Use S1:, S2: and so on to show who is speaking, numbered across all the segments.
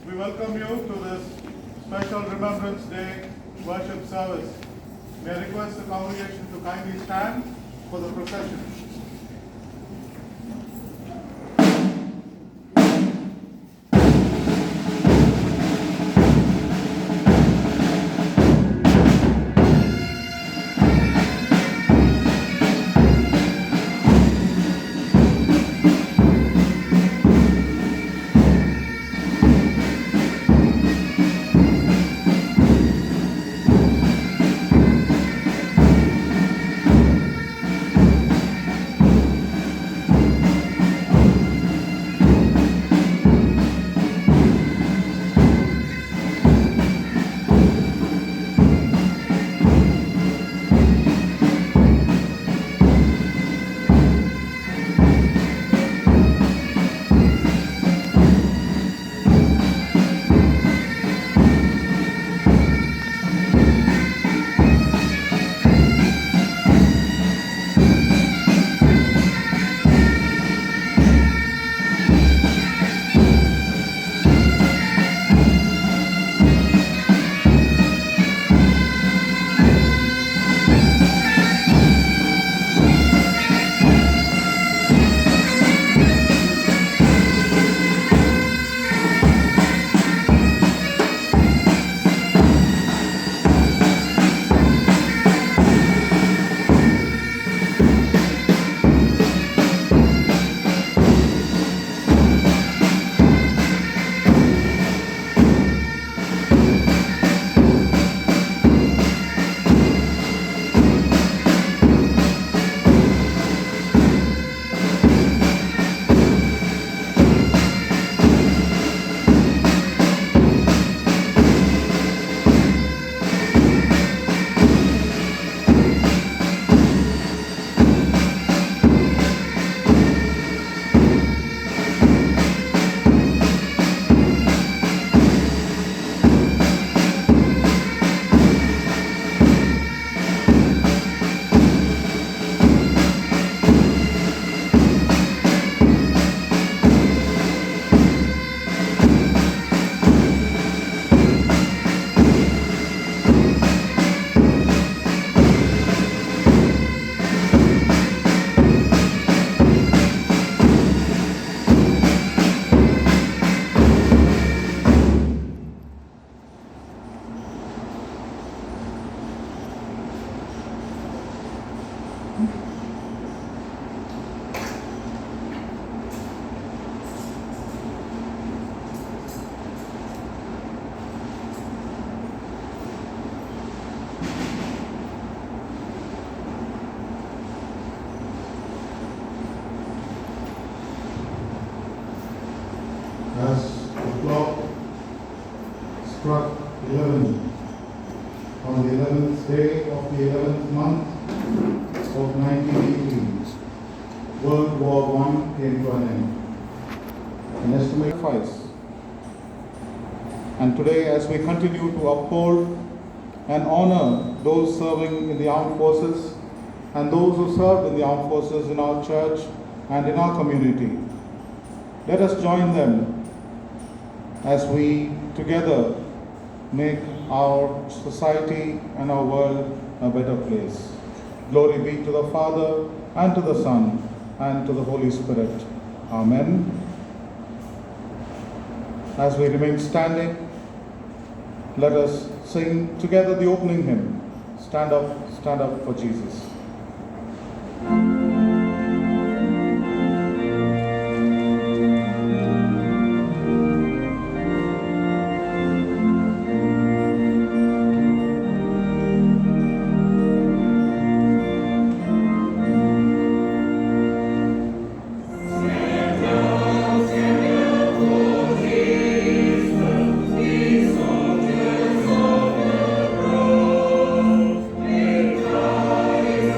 S1: We welcome you to this special Remembrance Day worship service. May I request the congregation to kindly stand for the procession.
S2: As the clock struck 11 on the 11th day of the 11th month of 1918, World War I came to an end. An estimated sacrifice. And today, as we continue to uphold and honor those serving in the armed forces and those who served in the armed forces in our church and in our community, let us join them as we together make our society and our world a better place. Glory be to the Father, and to the Son, and to the Holy Spirit. Amen. As we remain standing, let us sing together the opening hymn, Stand Up for Jesus.
S3: Praise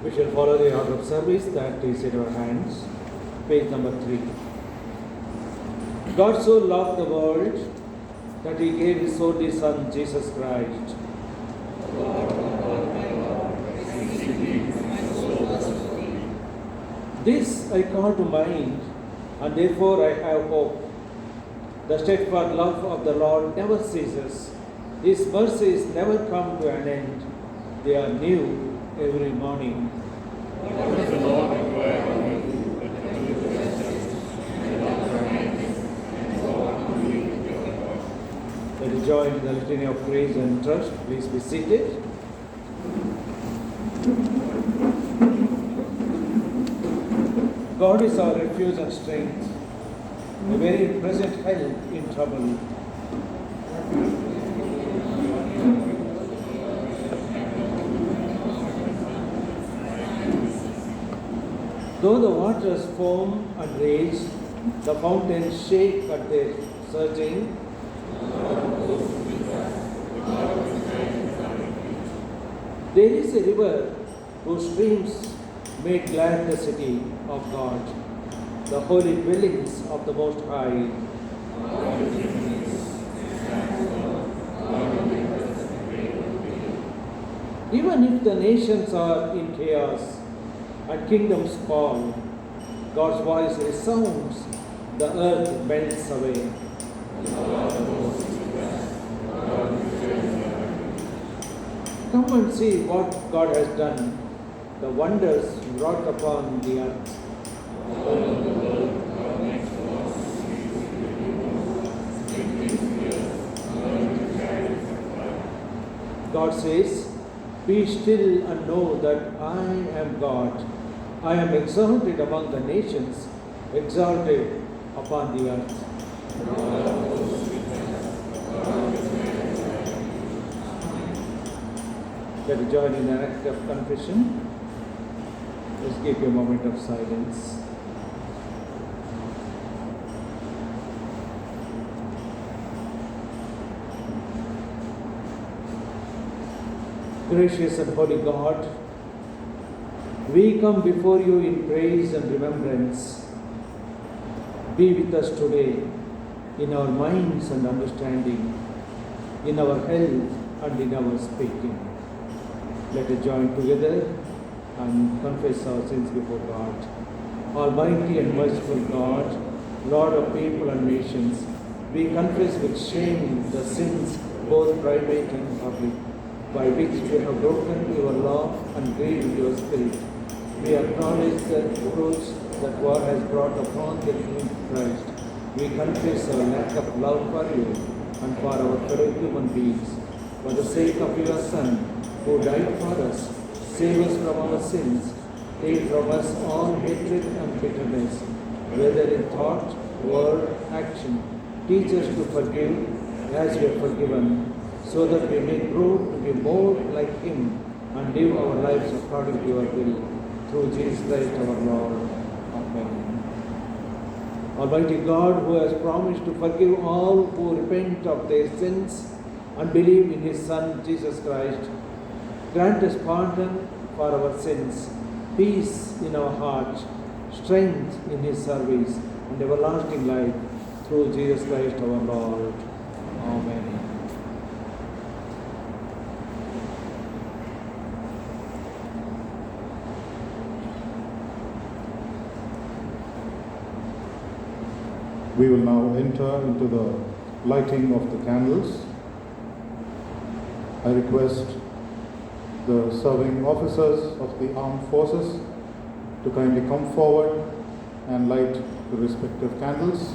S3: We shall follow the order of service that is in our hands. Page number 3. God so loved the world that He gave His only Son, Jesus Christ. This I call to mind, and therefore I have hope. The steadfast love of the Lord never ceases. His mercies never come to an end. They are new every morning. Let us join in the litany of praise and trust. Please be seated. God is our refuge and strength, a very present help in trouble. Though the waters foam and rage, the fountains shake at their surging, there is a river whose streams made glad the city of God, the holy dwellings of the Most High. Even if the nations are in chaos and kingdoms fall, God's voice resounds, the earth melts away. Come and see what God has done, the wonders wrought upon the earth. God says, "Be still and know that I am God. I am exalted among the nations, exalted upon the earth." Let us join in an act of confession. Let's give a moment of silence. Gracious and holy God, we come before you in praise and remembrance. Be with us today in our minds and understanding, in our health and in our speaking. Let us join together and confess our sins before God. Almighty and merciful God, Lord of people and nations, we confess with shame the sins, both private and public, by which we have broken your law and grieved your spirit. We acknowledge the reproach that war has brought upon the human Christ. We confess our lack of love for you and for our fellow human beings. For the sake of your Son, who died for us, save us from our sins, take from us all hatred and bitterness, whether in thought, word, action. Teach us to forgive as we are forgiven, so that we may grow to be more like Him and live our lives according to your will. Through Jesus Christ our Lord. Amen. Almighty God, who has promised to forgive all who repent of their sins and believe in His Son, Jesus Christ, grant us pardon for our sins, peace in our hearts, strength in His service, and everlasting life. Through Jesus Christ our Lord. Amen.
S2: We will now enter into the lighting of the candles. I request the serving officers of the armed forces to kindly come forward and light the respective candles.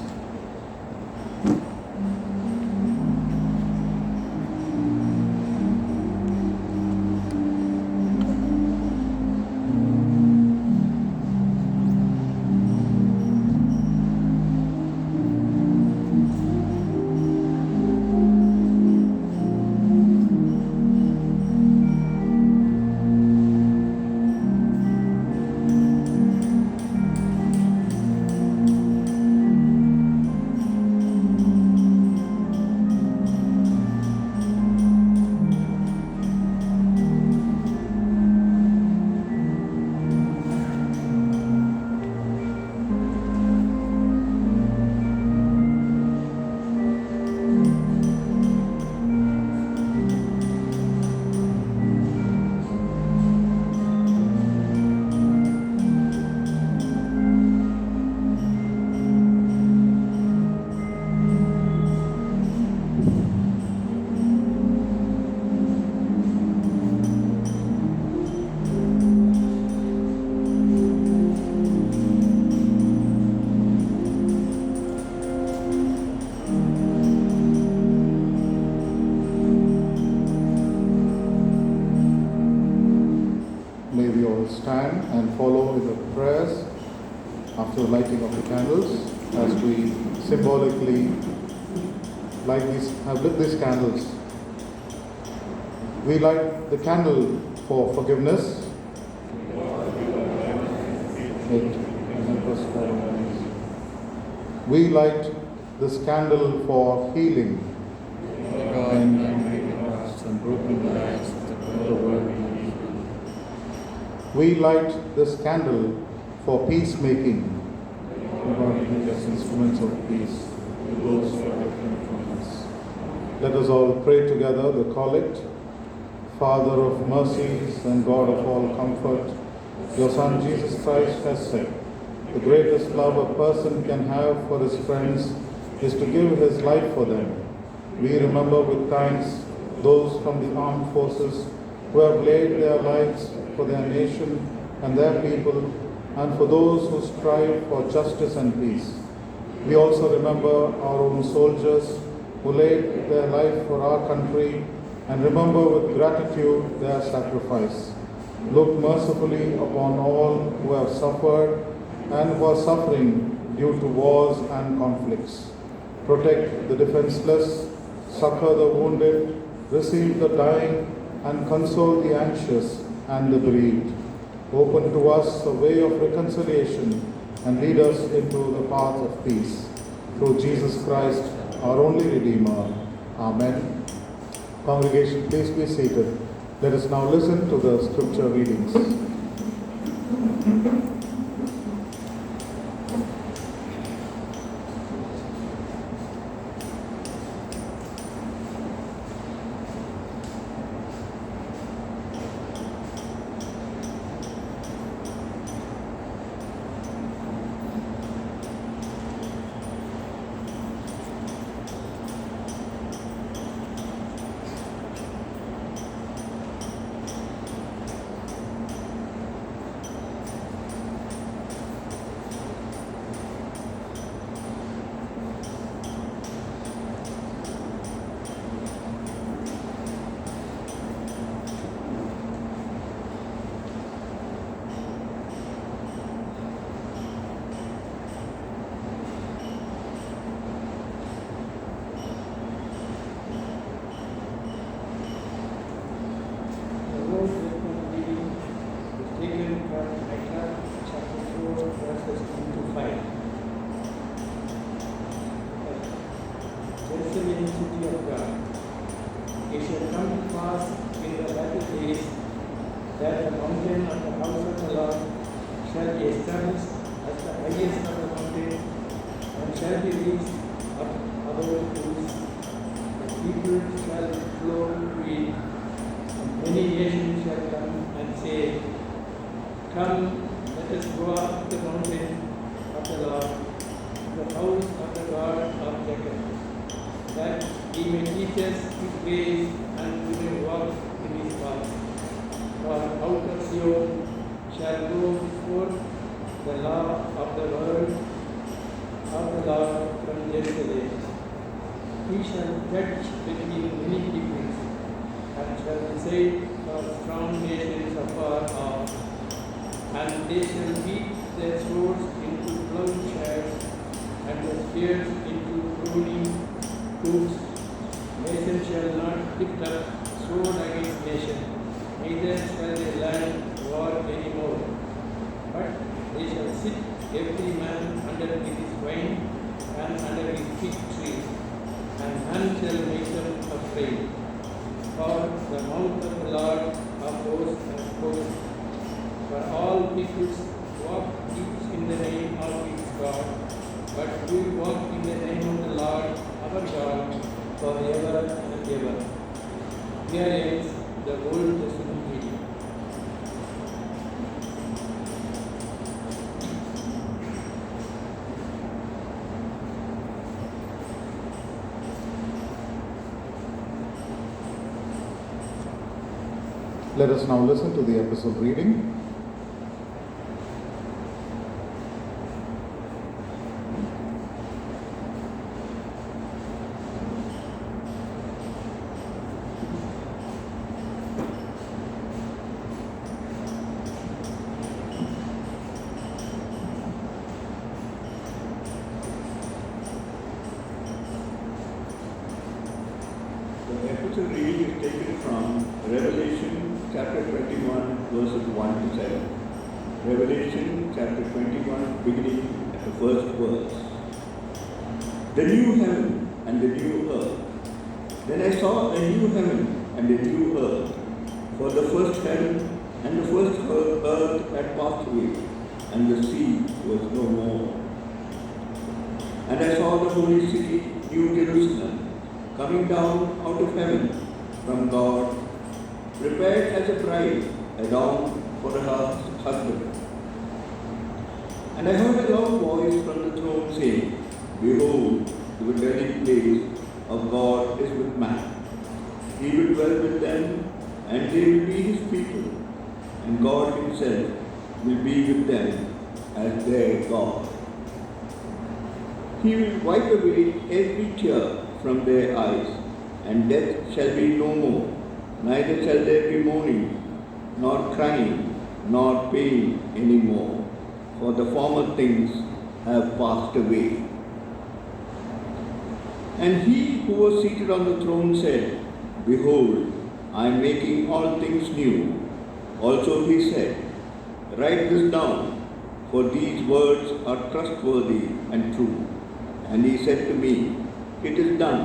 S2: stand and follow with the prayers after the lighting of the candles as we symbolically have lit these candles. We light the candle for forgiveness. We light this candle for healing.
S4: And broken lives of the world.
S2: We light this candle for peacemaking.
S4: God, make us instruments of peace to those who are different from us.
S2: Let us all pray together the collect. Father of mercies and God of all comfort, your Son Jesus Christ has said, the greatest love a person can have for his friends is to give his life for them. We remember with thanks those from the armed forces who have laid their lives for their nation and their people, and for those who strive for justice and peace. We also remember our own soldiers who laid their life for our country, and remember with gratitude their sacrifice. Look mercifully upon all who have suffered and who are suffering due to wars and conflicts. Protect the defenseless, succor the wounded, receive the dying, and console the anxious and the bereaved. Open to us a way of reconciliation and lead us into the path of peace. Through Jesus Christ, our only Redeemer. Amen. Congregation, please be seated. Let us now listen to the scripture readings.
S3: That the mountain of the house of the Lord shall be established as the highest of the mountain, and shall be reached up above the hills. The people shall flow to it, and many nations shall come and say, Come, let us go up the mountain of the Lord, to the house of the God of Jacob, that he may teach us his ways, and we may walk in his paths. For out of Zion shall go forth the law of the word of the Lord from Jerusalem. He shall judge between many peoples, and shall decide for strong nations afar off. And they shall beat their swords into plowshares, and their spears into pruning hooks. Nation shall not lift up sword against nation, neither shall they learn war any more. But they shall sit every man under his vine and under his fig tree, and none shall make them afraid. For the mouth of the Lord of hosts has spoken. For all peoples walk each in the name of his God, but we walk in the name of the Lord our God forever and ever. Here ends the Old Testament reading.
S2: Let us now listen to the epistle reading.
S5: epistle reading is taken from Revelation chapter 21, verses 1 to 7. Revelation chapter 21, beginning at the first verse. The new heaven and the new earth. Then I saw a new heaven and a new earth, for the first heaven and the first earth had passed away, and the sea was no more. And I saw the holy city, New Jerusalem, coming down out of heaven from God, prepared as a bride adorned for her husband. And I heard a loud voice from the throne saying, Behold, the dwelling place of God is with man. He will dwell with them, and they will be his people, and God himself will be with them as their God. He will wipe away every tear from their eyes, and death shall be no more, neither shall there be mourning, nor crying, nor pain any more, for the former things have passed away. And he who was seated on the throne said, Behold, I am making all things new. Also he said, Write this down, for these words are trustworthy and true. And he said to me, It is done.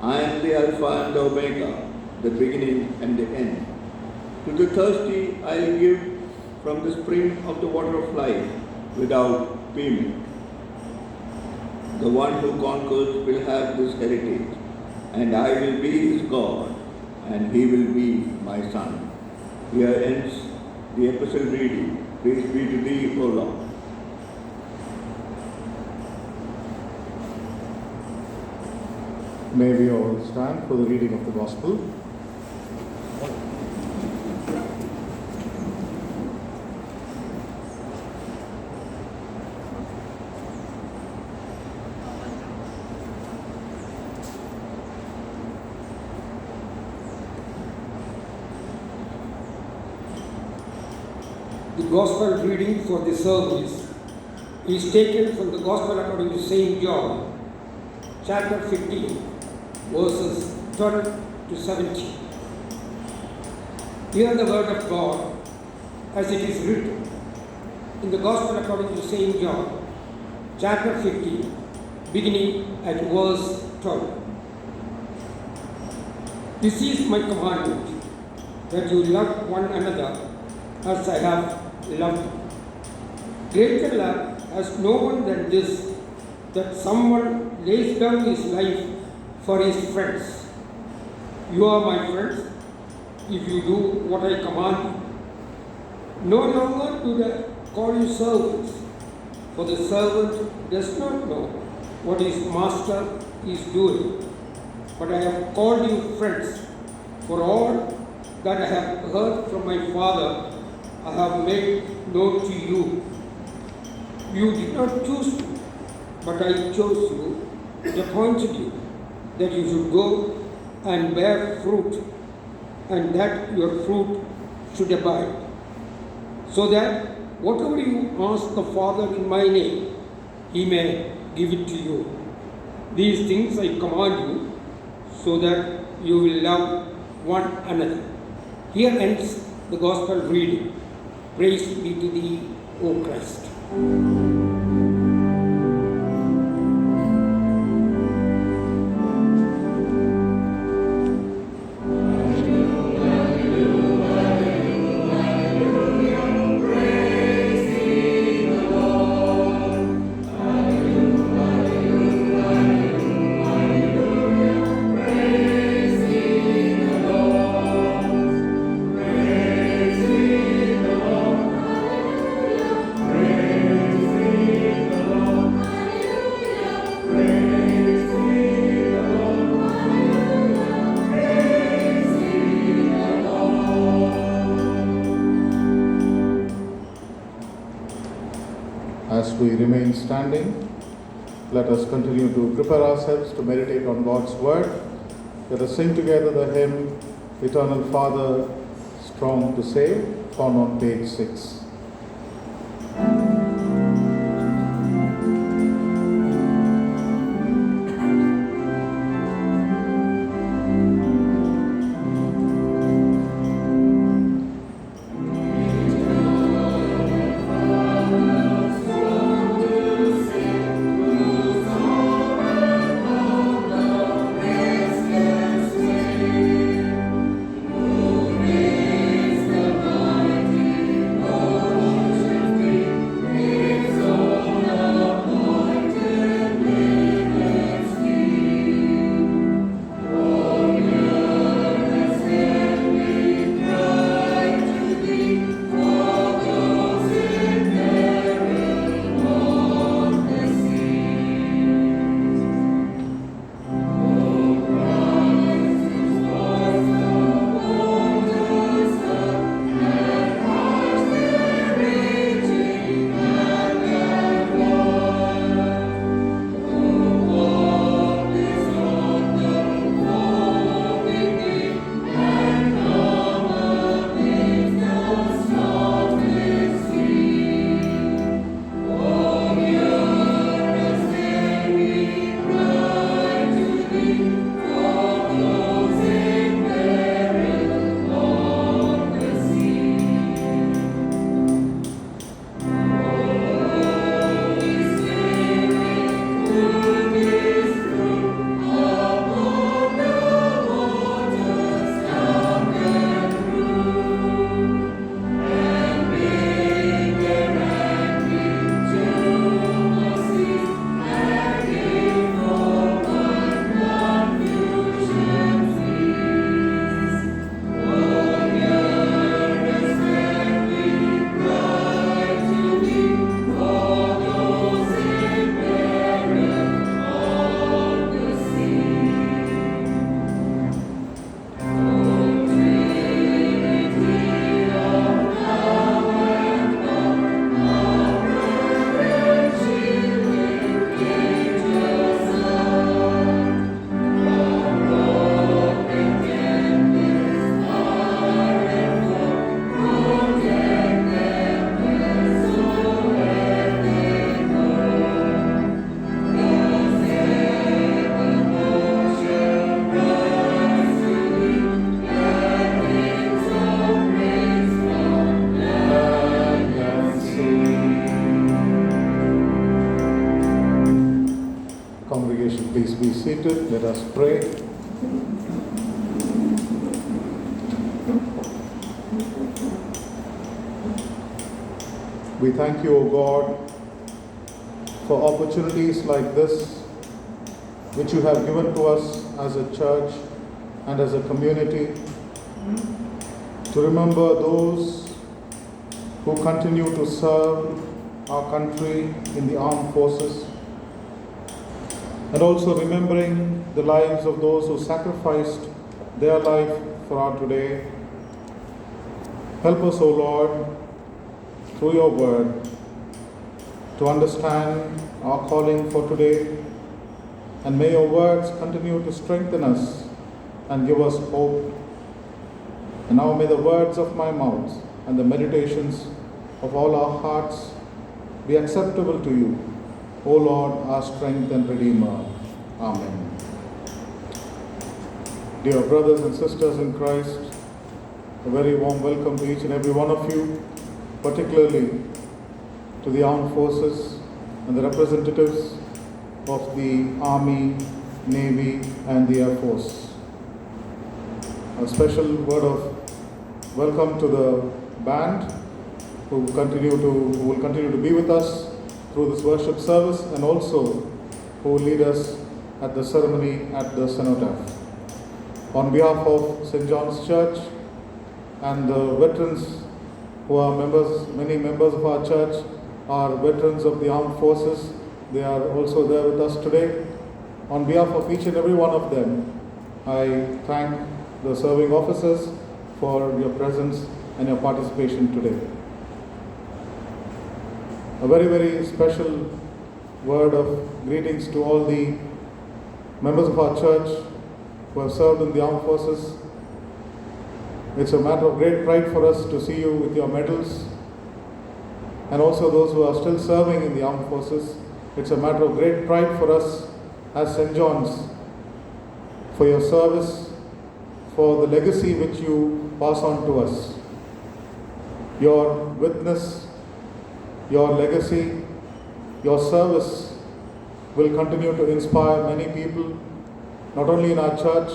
S5: I am the Alpha and the Omega, the beginning and the end. To the thirsty I will give from the spring of the water of life without payment. The one who conquers will have this heritage, and I will be his God, and he will be my son. Here ends the epistle reading. Praise be to thee, O Lord.
S2: May we all stand for the reading of the Gospel.
S6: The Gospel reading for the service is taken from the Gospel according to St. John, chapter 15, verses 12 to 17. Hear the word of God as it is written in the Gospel according to St. John, chapter 15, beginning at verse 12. This is my commandment, that you love one another as I have loved you. Greater love has no one than this, that someone lays down his life for his friends. You are my friends if you do what I command you. No longer do I call you servants, for the servant does not know what his master is doing. But I have called you friends, for all that I have heard from my Father I have made known to you. You did not choose me, but I chose you and appointed you, that you should go and bear fruit, and that your fruit should abide, so that whatever you ask the Father in my name, he may give it to you. These things I command you, so that you will love one another. Here ends the Gospel reading. Praise be to thee, O Christ.
S2: As we remain standing, let us continue to prepare ourselves to meditate on God's Word. Let us sing together the hymn, Eternal Father, Strong to Save, found on page 6. seated. Let us pray. We thank you, O God, for opportunities like this, which you have given to us as a church and as a community, to remember those who continue to serve our country in the armed forces, and also remembering the lives of those who sacrificed their life for our today. Help us, O Lord, through your word, to understand our calling for today, and may your words continue to strengthen us and give us hope. And now may the words of my mouth and the meditations of all our hearts be acceptable to you, O Lord, our strength and Redeemer. Amen. Dear brothers and sisters in Christ, a very warm welcome to each and every one of you, particularly to the armed forces and the representatives of the Army, Navy and the Air Force. A special word of welcome to the band who will continue to be with us through this worship service, and also who will lead us at the ceremony at the cenotaph. On behalf of St. John's Church and the veterans who are many members of our church are veterans of the armed forces. They are also there with us today. On behalf of each and every one of them, I thank the serving officers for your presence and your participation today. A very, very special word of greetings to all the members of our church who have served in the armed forces. It's a matter of great pride for us to see you with your medals, and also those who are still serving in the armed forces. It's a matter of great pride for us as St. John's for your service, for the legacy which you pass on to us. Your witness, your legacy, your service will continue to inspire many people, not only in our church,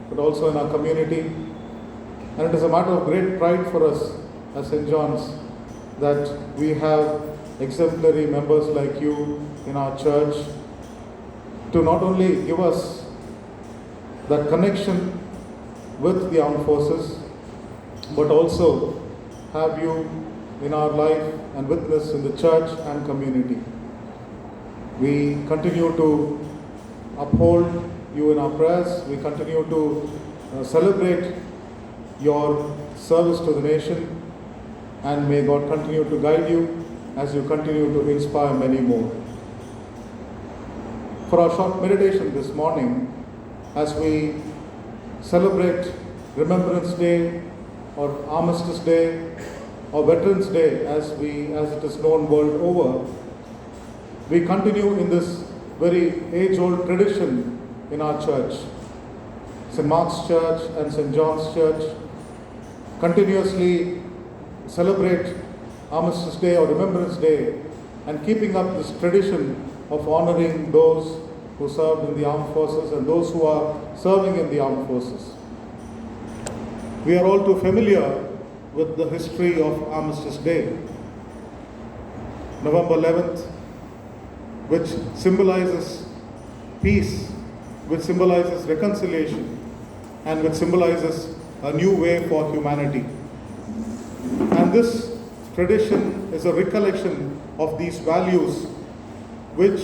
S2: but also in our community. And it is a matter of great pride for us as St. John's that we have exemplary members like you in our church to not only give us that connection with the armed forces, but also have you in our life and witness in the church and community. We continue to uphold you in our prayers. We continue to celebrate your service to the nation, and may God continue to guide you as you continue to inspire many more. For our short meditation this morning, as we celebrate Remembrance Day or Armistice Day or Veterans Day as it is known world over, we continue in this very age-old tradition in our church. St. Mark's Church and St. John's Church continuously celebrate Armistice Day or Remembrance Day, and keeping up this tradition of honoring those who served in the armed forces and those who are serving in the armed forces. We are all too familiar with the history of Armistice Day. November 11th, which symbolizes peace, which symbolizes reconciliation, and which symbolizes a new way for humanity. And this tradition is a recollection of these values which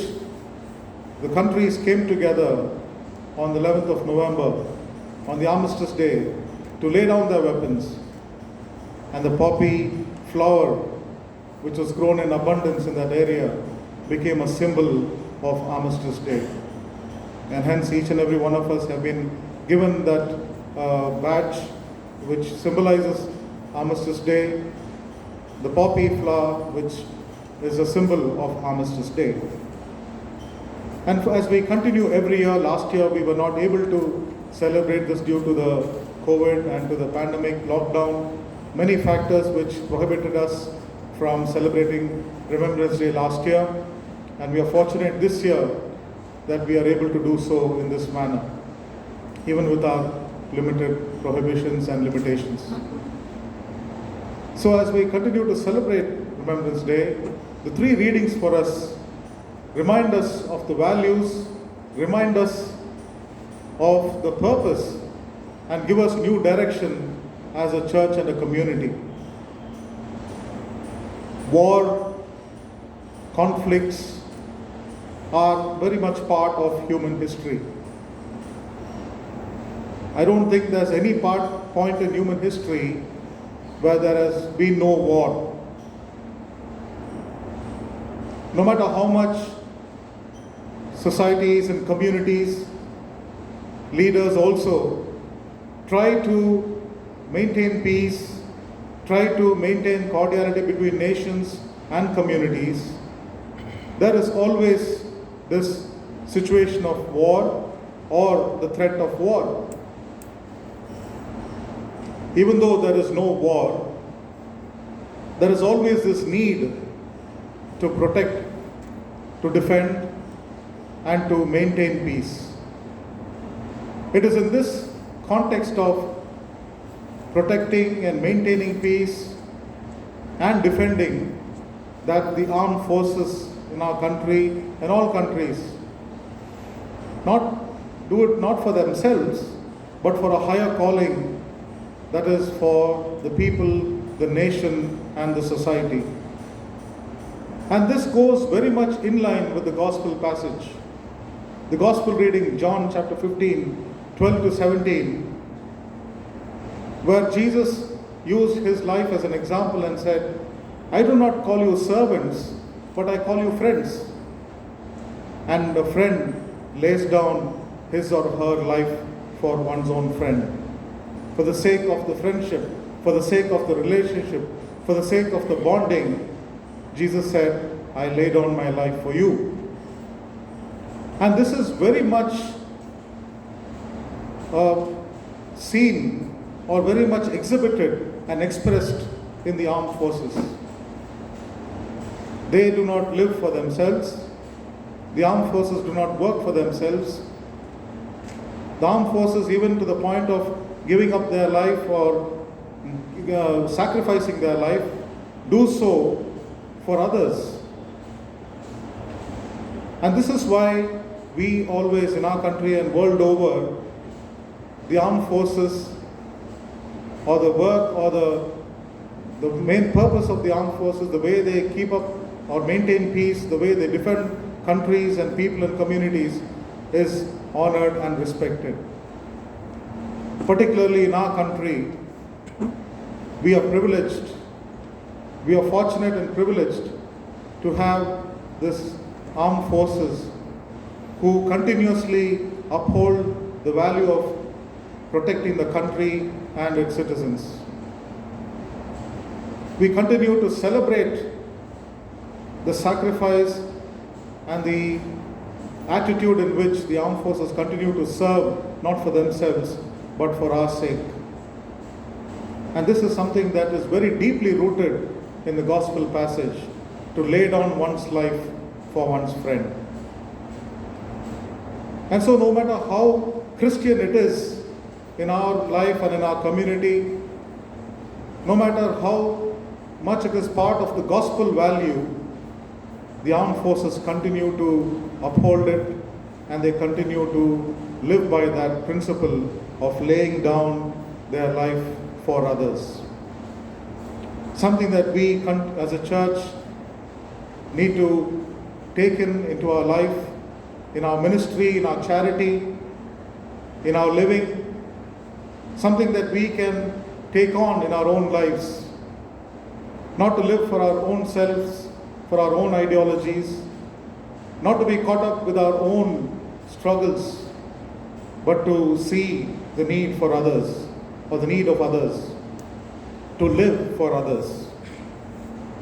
S2: the countries came together on the 11th of November, on the Armistice Day, to lay down their weapons. And the poppy flower, which was grown in abundance in that area, became a symbol of Armistice Day. And hence each and every one of us have been given that badge which symbolizes Armistice Day, the poppy flower which is a symbol of Armistice Day. And as we continue every year, last year we were not able to celebrate this due to the COVID and to the pandemic lockdown, many factors which prohibited us from celebrating Remembrance Day last year. And we are fortunate this year that we are able to do so in this manner, even with our limited prohibitions and limitations. So as we continue to celebrate Remembrance Day, the three readings for us remind us of the values, remind us of the purpose, and give us new direction as a church and a community. War, conflicts are very much part of human history. I don't think there's any point in human history where there has been no war. No matter how much societies and communities, leaders also try to maintain peace, try to maintain cordiality between nations and communities, there is always this situation of war or the threat of war. Even though there is no war, there is always this need to protect, to defend, and to maintain peace. It is in this context of protecting and maintaining peace and defending that the armed forces in our country and all countries do it not for themselves, but for a higher calling, that is for the people, the nation, and the society. And this goes very much in line with the gospel passage. The gospel reading, John chapter 15, 12 to 17, where Jesus used his life as an example and said, I do not call you servants, but I call you friends. And a friend lays down his or her life for one's own friend. For the sake of the friendship, for the sake of the relationship, for the sake of the bonding, Jesus said, I lay down my life for you. And this is very much seen or very much exhibited and expressed in the armed forces. They do not live for themselves. The armed forces do not work for themselves. The armed forces, even to the point of giving up their life or sacrificing their life, do so for others. And this is why we always, in our country and world over, the armed forces or the work or the main purpose of the armed forces, the way they keep up or maintain peace, the way they defend countries and people and communities is honored and respected. Particularly in our country, we are privileged, we are fortunate and privileged to have this armed forces who continuously uphold the value of protecting the country and its citizens. We continue to celebrate the sacrifice and the attitude in which the armed forces continue to serve not for themselves but for our sake. And this is something that is very deeply rooted in the gospel passage, to lay down one's life for one's friend. And so no matter how Christian it is in our life and in our community, no matter how much it is part of the gospel value, the armed forces continue to uphold it, and they continue to live by that principle of laying down their life for others. Something that we as a church need to take into our life, in our ministry, in our charity, in our living, something that we can take on in our own lives. Not to live for our own selves, for our own ideologies, not to be caught up with our own struggles, but to see the need for others, or the need of others, to live for others.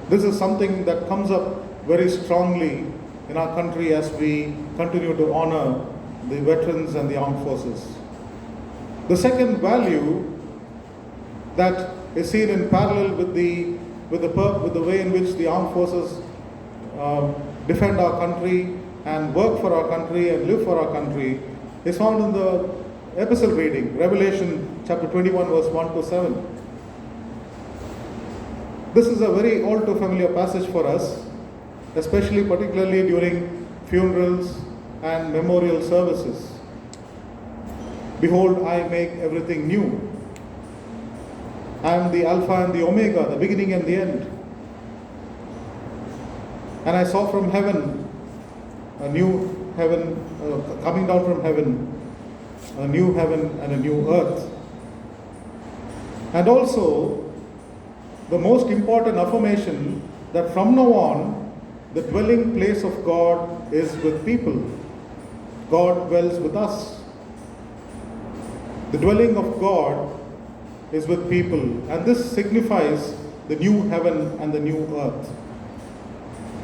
S2: This is something that comes up very strongly in our country as we continue to honor the veterans and the armed forces. The second value that is seen in parallel with the way in which the armed forces defend our country and work for our country and live for our country is found in the epistle reading, Revelation chapter 21, verse 1 to 7. This is a very all too familiar passage for us, especially particularly during funerals and memorial services. Behold, I make everything new. I am the Alpha and the Omega, the beginning and the end. And I saw from heaven a new heaven, coming down from heaven, a new heaven and a new earth. And also, the most important affirmation that from now on, the dwelling place of God is with people. God dwells with us. The dwelling of God is with people, and this signifies the new heaven and the new earth.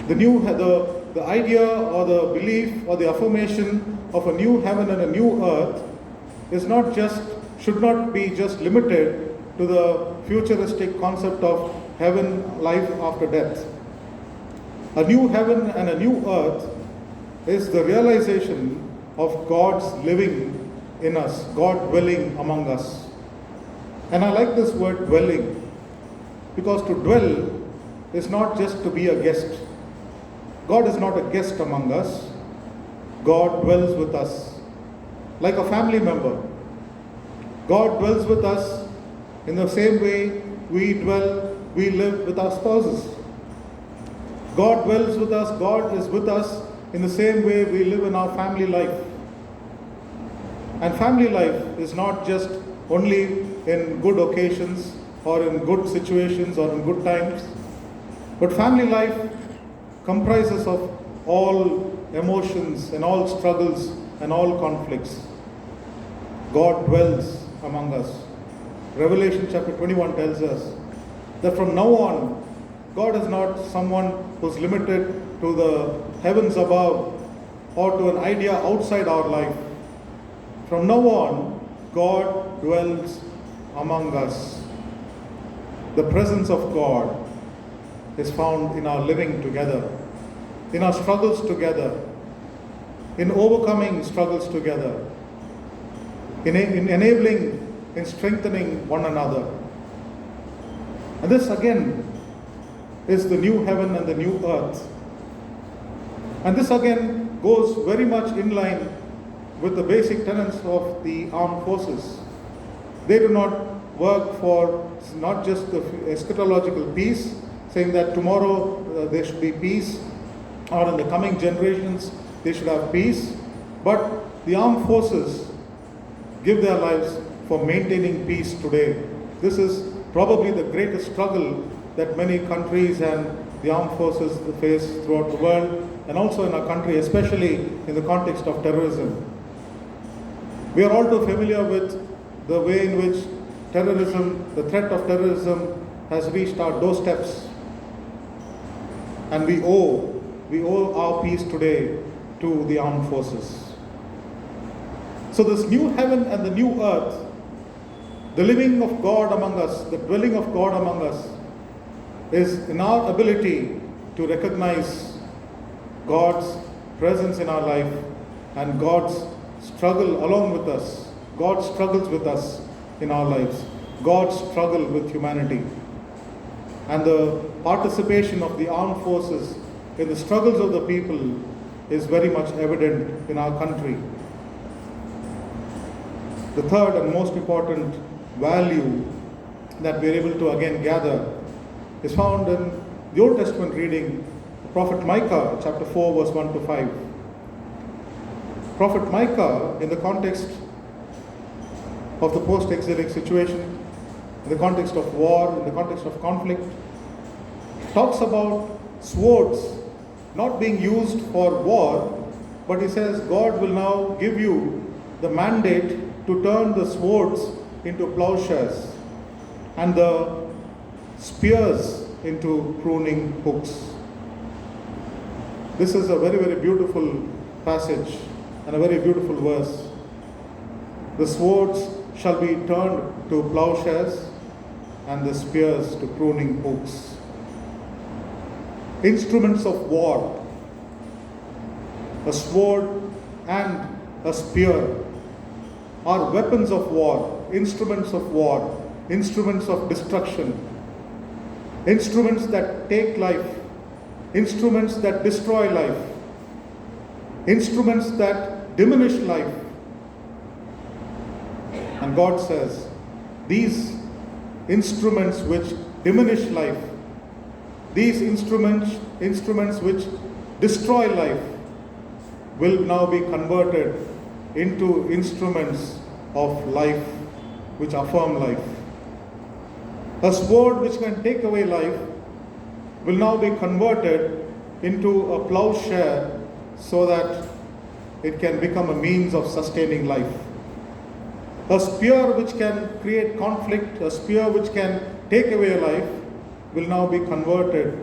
S2: The idea or the belief or the affirmation of a new heaven and a new earth should not be just limited to the futuristic concept of heaven, life after death. A new heaven and a new earth is the realization of God's living in us, God dwelling among us. And I like this word dwelling, because to dwell is not just to be a guest. God is not a guest among us. God dwells with us like a family member. God dwells with us in the same way we live with our spouses. God dwells with us, God is with us in the same way we live in our family life. And family life is not just only in good occasions or in good situations or in good times, but family life comprises of all emotions and all struggles and all conflicts. God dwells among us. Revelation chapter 21 tells us that from now on, God is not someone who's limited to the heavens above or to an idea outside our life. From now on, God dwells among us. The presence of God is found in our living together, in our struggles together, in overcoming struggles together, in enabling, in strengthening one another. And this again is the new heaven and the new earth. And this again goes very much in line with the basic tenets of the armed forces. They do not work for not just the eschatological peace, saying that tomorrow there should be peace, or in the coming generations they should have peace, but the armed forces give their lives for maintaining peace today. This is probably the greatest struggle that many countries and the armed forces face throughout the world, and also in our country, especially in the context of terrorism. We are all too familiar with the way in which terrorism, the threat of terrorism, has reached our doorsteps. And we owe our peace today to the armed forces. So this new heaven and the new earth, the living of God among us, the dwelling of God among us, is in our ability to recognize God's presence in our life and God's struggle along with us. God struggles with us in our lives. God's struggle with humanity. And the participation of the armed forces in the struggles of the people is very much evident in our country. The third and most important value that we are able to again gather is found in the Old Testament reading, the prophet Micah, chapter 4, verse 1 to 5. Prophet Micah, in the context of the post-exilic situation, in the context of war, in the context of conflict, talks about swords not being used for war, but he says God will now give you the mandate to turn the swords into plowshares and the spears into pruning hooks. This is a very, very beautiful passage and a very beautiful verse. The swords shall be turned to plowshares and the spears to pruning hooks. Instruments of war. a sword, and a spear are weapons of war, instruments of destruction, instruments that take life, instruments that destroy life, instruments that diminish life. And God says, these instruments which diminish life, these instruments which destroy life, will now be converted into instruments of life which affirm life. A sword which can take away life will now be converted into a plowshare so that it can become a means of sustaining life. A spear which can create conflict, a spear which can take away a life, will now be converted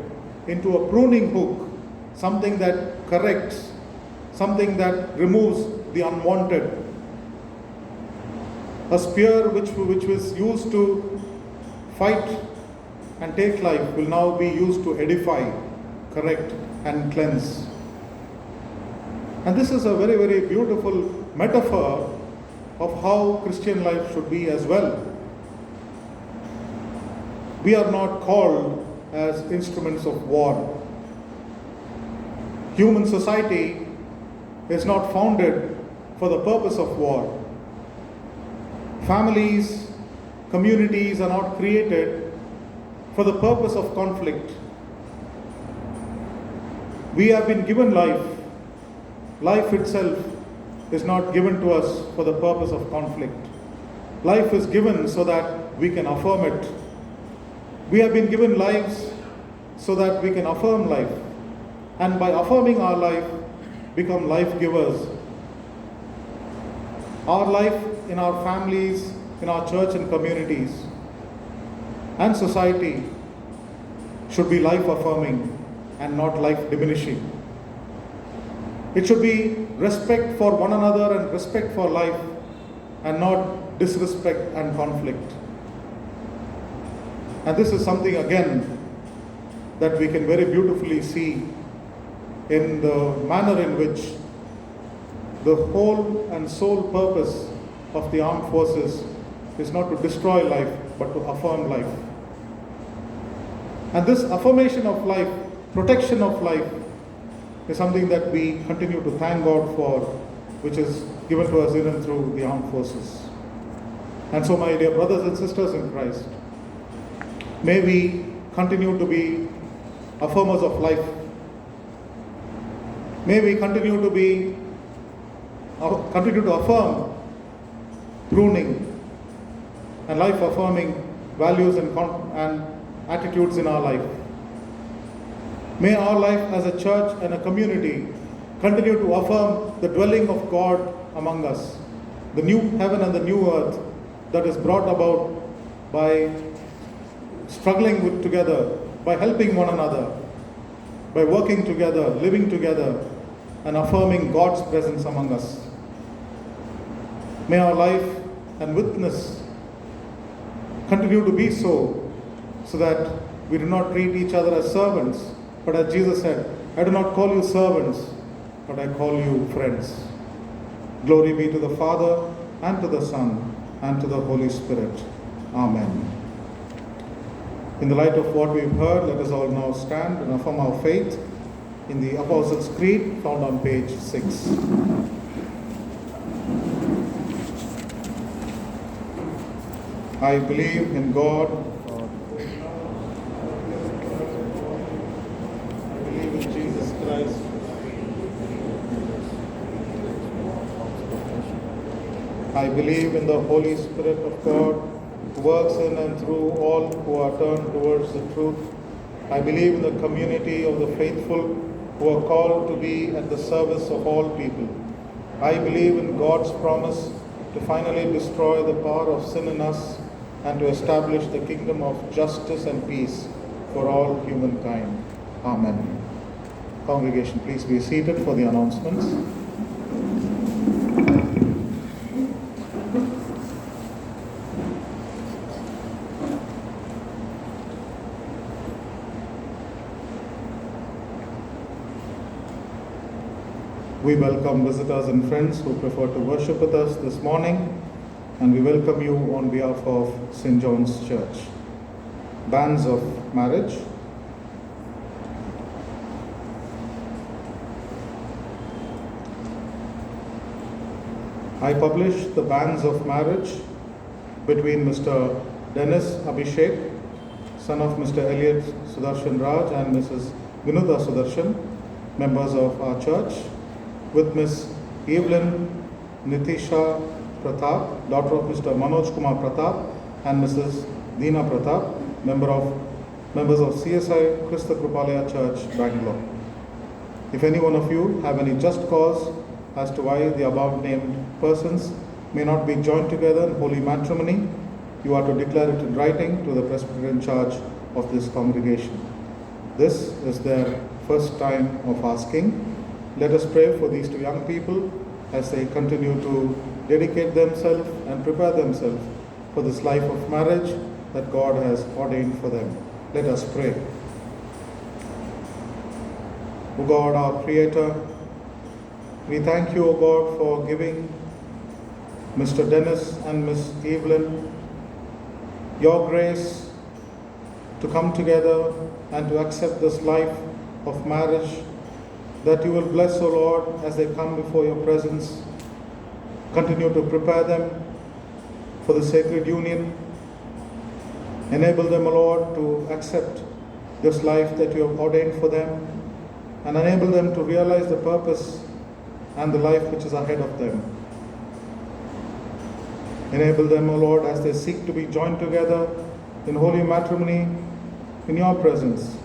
S2: into a pruning hook, something that corrects, something that removes the unwanted. A spear which was used to fight and take life will now be used to edify, correct, and cleanse. And this is a very, very beautiful metaphor of how Christian life should be as well. We are not called as instruments of war. Human society is not founded for the purpose of war. Families, communities are not created for the purpose of conflict. We have been given life. Life itself is not given to us for the purpose of conflict. Life is given so that we can affirm it. We have been given lives so that we can affirm life. And by affirming our life, become life givers. Our life in our families, in our church and communities, and society should be life affirming and not life diminishing. It should be respect for one another and respect for life, and not disrespect and conflict. And this is something again that we can very beautifully see in the manner in which the whole and sole purpose of the armed forces is not to destroy life but to affirm life. And this affirmation of life, protection of life, is something that we continue to thank God for, which is given to us even through the armed forces. And so, my dear brothers and sisters in Christ, may we continue to be affirmers of life. May we continue to affirm pruning and life affirming values and attitudes in our life. May our life as a church and a community continue to affirm the dwelling of God among us, the new heaven and the new earth that is brought about by struggling together, by helping one another, by working together, living together, and affirming God's presence among us. May our life and witness continue to be so that we do not treat each other as servants, but as Jesus said, I do not call you servants, but I call you friends. Glory be to the Father, and to the Son, and to the Holy Spirit. Amen. In the light of what we've heard, let us all now stand and affirm our faith in the Apostles' Creed found on page 6. I believe in God. I believe in Jesus Christ. I believe in the Holy Spirit of God, who works in and through all who are turned towards the truth. I believe in the community of the faithful who are called to be at the service of all people. I believe in God's promise to finally destroy the power of sin in us and to establish the kingdom of justice and peace for all humankind. Amen. Congregation, please be seated for the announcements. We welcome visitors and friends who prefer to worship with us this morning, and we welcome you on behalf of St. John's Church. Banns of marriage. I publish the banns of marriage between Mr. Dennis Abhishek, son of Mr. Elliot Sudarshan Raj and Mrs. Vinuta Sudarshan, members of our church, with Miss Evelyn Nitisha Pratap, daughter of Mr. Manoj Kumar Pratap, and Mrs. Deena Pratap, members of CSI Christa Krupalaya Church, Bangalore. If any one of you have any just cause as to why the above named persons may not be joined together in holy matrimony, you are to declare it in writing to the presbyter in charge of this congregation. This is their first time of asking. Let us pray for these two young people as they continue to dedicate themselves and prepare themselves for this life of marriage that God has ordained for them. Let us pray. O God, our Creator, we thank you, O God, for giving Mr. Dennis and Miss Evelyn your grace to come together and to accept this life of marriage, that you will bless, O Lord, as they come before your presence. Continue to prepare them for the sacred union. Enable them, O Lord, to accept this life that you have ordained for them, and enable them to realize the purpose and the life which is ahead of them. Enable them, O Lord, as they seek to be joined together in holy matrimony in your presence.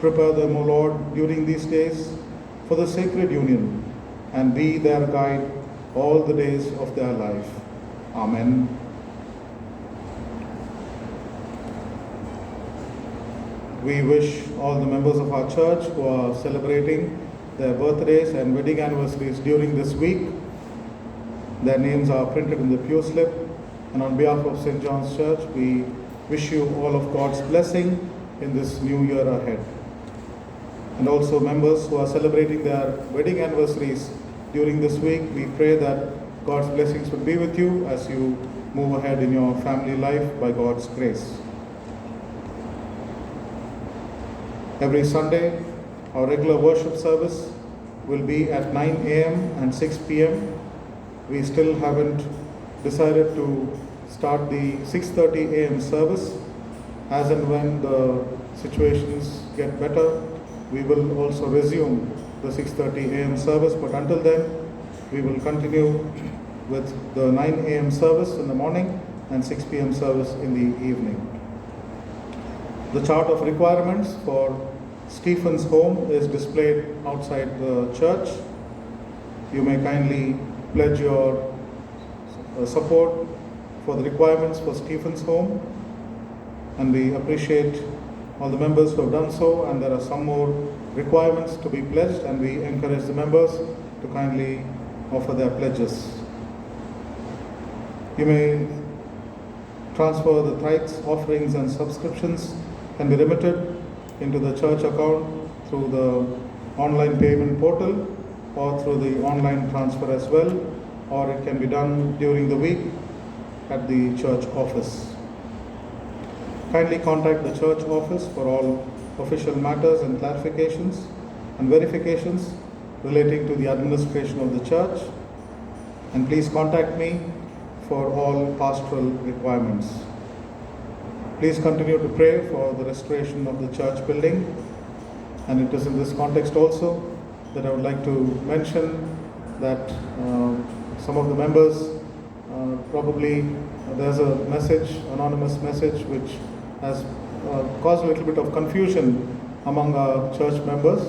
S2: Prepare them, O Lord, during these days for the sacred union, and be their guide all the days of their life. Amen. We wish all the members of our church who are celebrating their birthdays and wedding anniversaries during this week. Their names are printed in the pew slip, and on behalf of St. John's Church, we wish you all of God's blessing in this new year ahead. And also members who are celebrating their wedding anniversaries during this week, we pray that God's blessings will be with you as you move ahead in your family life by God's grace. Every Sunday, our regular worship service will be at 9 a.m. and 6 p.m. We still haven't decided to start the 6:30 a.m. service. As and when the situations get better, we will also resume the 6:30 a.m. service. But until then, we will continue with the 9 a.m. service in the morning and 6 p.m. service in the evening. The chart of requirements for Stephen's home is displayed outside the church. You may kindly pledge your support for the requirements for Stephen's home, and we appreciate all the members who have done so, and there are some more requirements to be pledged, and we encourage the members to kindly offer their pledges. You may transfer the tithes, offerings and subscriptions can be remitted into the church account through the online payment portal or through the online transfer as well, or it can be done during the week at the church office. Kindly contact the church office for all official matters and clarifications and verifications relating to the administration of the church, and please contact me for all pastoral requirements. Please continue to pray for the restoration of the church building, and it is in this context also that I would like to mention that some of the members probably there's a message, anonymous message, which has caused a little bit of confusion among our church members.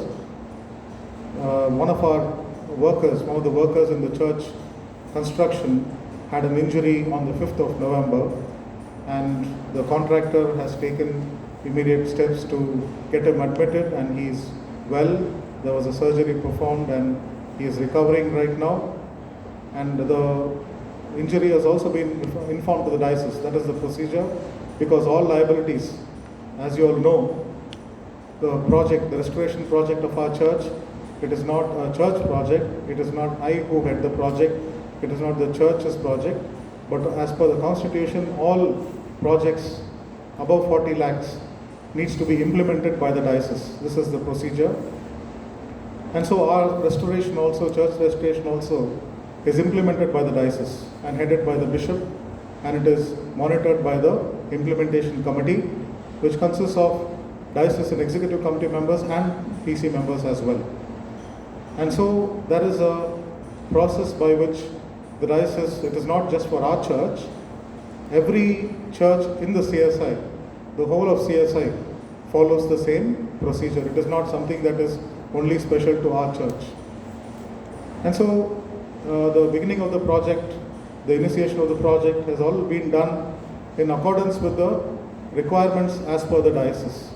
S2: One of the workers in the church construction had an injury on the 5th of November, and the contractor has taken immediate steps to get him admitted, and he's well. There was a surgery performed and he is recovering right now, and the injury has also been informed to the diocese. That is the procedure, because all liabilities, as you all know, the restoration project of our church It is not a church project. It is not I who head the project. It is not the church's project. But as per the constitution, all projects above 40 lakhs needs to be implemented by the diocese. This is the procedure. And so our restoration also, church restoration also, is implemented by the diocese and headed by the bishop, and it is monitored by the implementation committee, which consists of diocesan executive committee members and PC members as well. And so there is a process by which the diocese, it is not just for our church, every church in the CSI, the whole of CSI follows the same procedure. It is not something that is only special to our church. And so the beginning of the project, the initiation of the project has all been done in accordance with the requirements as per the diocese.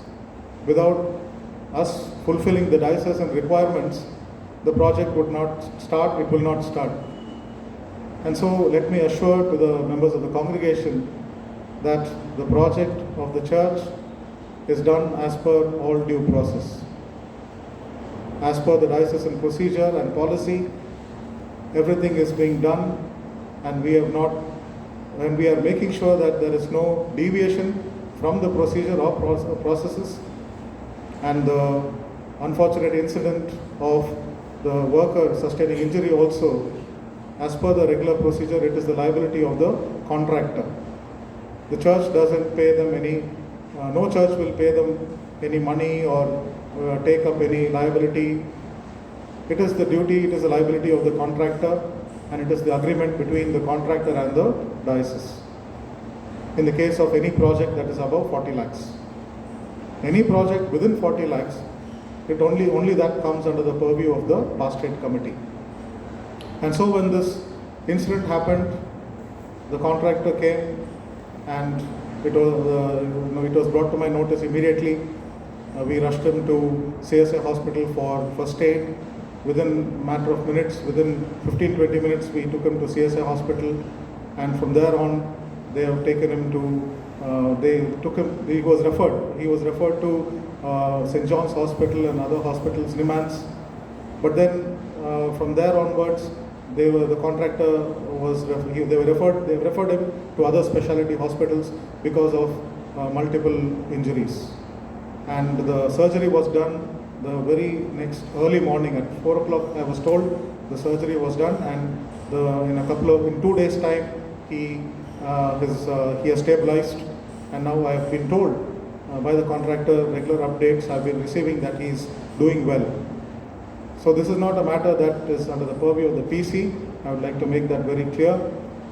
S2: Without us fulfilling the diocesan requirements, the project would not start, it will not start. And so let me assure to the members of the congregation that the project of the church is done as per all due process. As per the diocesan procedure and policy, everything is being done, and we are making sure that there is no deviation from the procedure or processes. And the unfortunate incident of the worker sustaining injury also, as per the regular procedure, it is the liability of the contractor. The church doesn't pay them any, no church will pay them any money or take up any liability. It is the duty, it is the liability of the contractor, and it is the agreement between the contractor and the diocese. In the case of any project that is above 40 lakhs. Any project within 40 lakhs, it only that comes under the purview of the pastorate committee. And so when this incident happened, the contractor came and it was brought to my notice immediately. We rushed him to CSI hospital for first aid. Within a matter of minutes, within 15-20 minutes, we took him to CSI hospital, and from there on, they have taken him to, he was referred to St. John's Hospital and other hospitals, Nimans. But then from there onwards, they referred him to other specialty hospitals because of multiple injuries. And the surgery was done the very next early morning at 4 o'clock. I was told the surgery was done, and in 2 days' time, he has stabilized. And now I have been told by the contractor, regular updates I've been receiving, that he is doing well. So this is not a matter that is under the purview of the PC. I would like to make that very clear.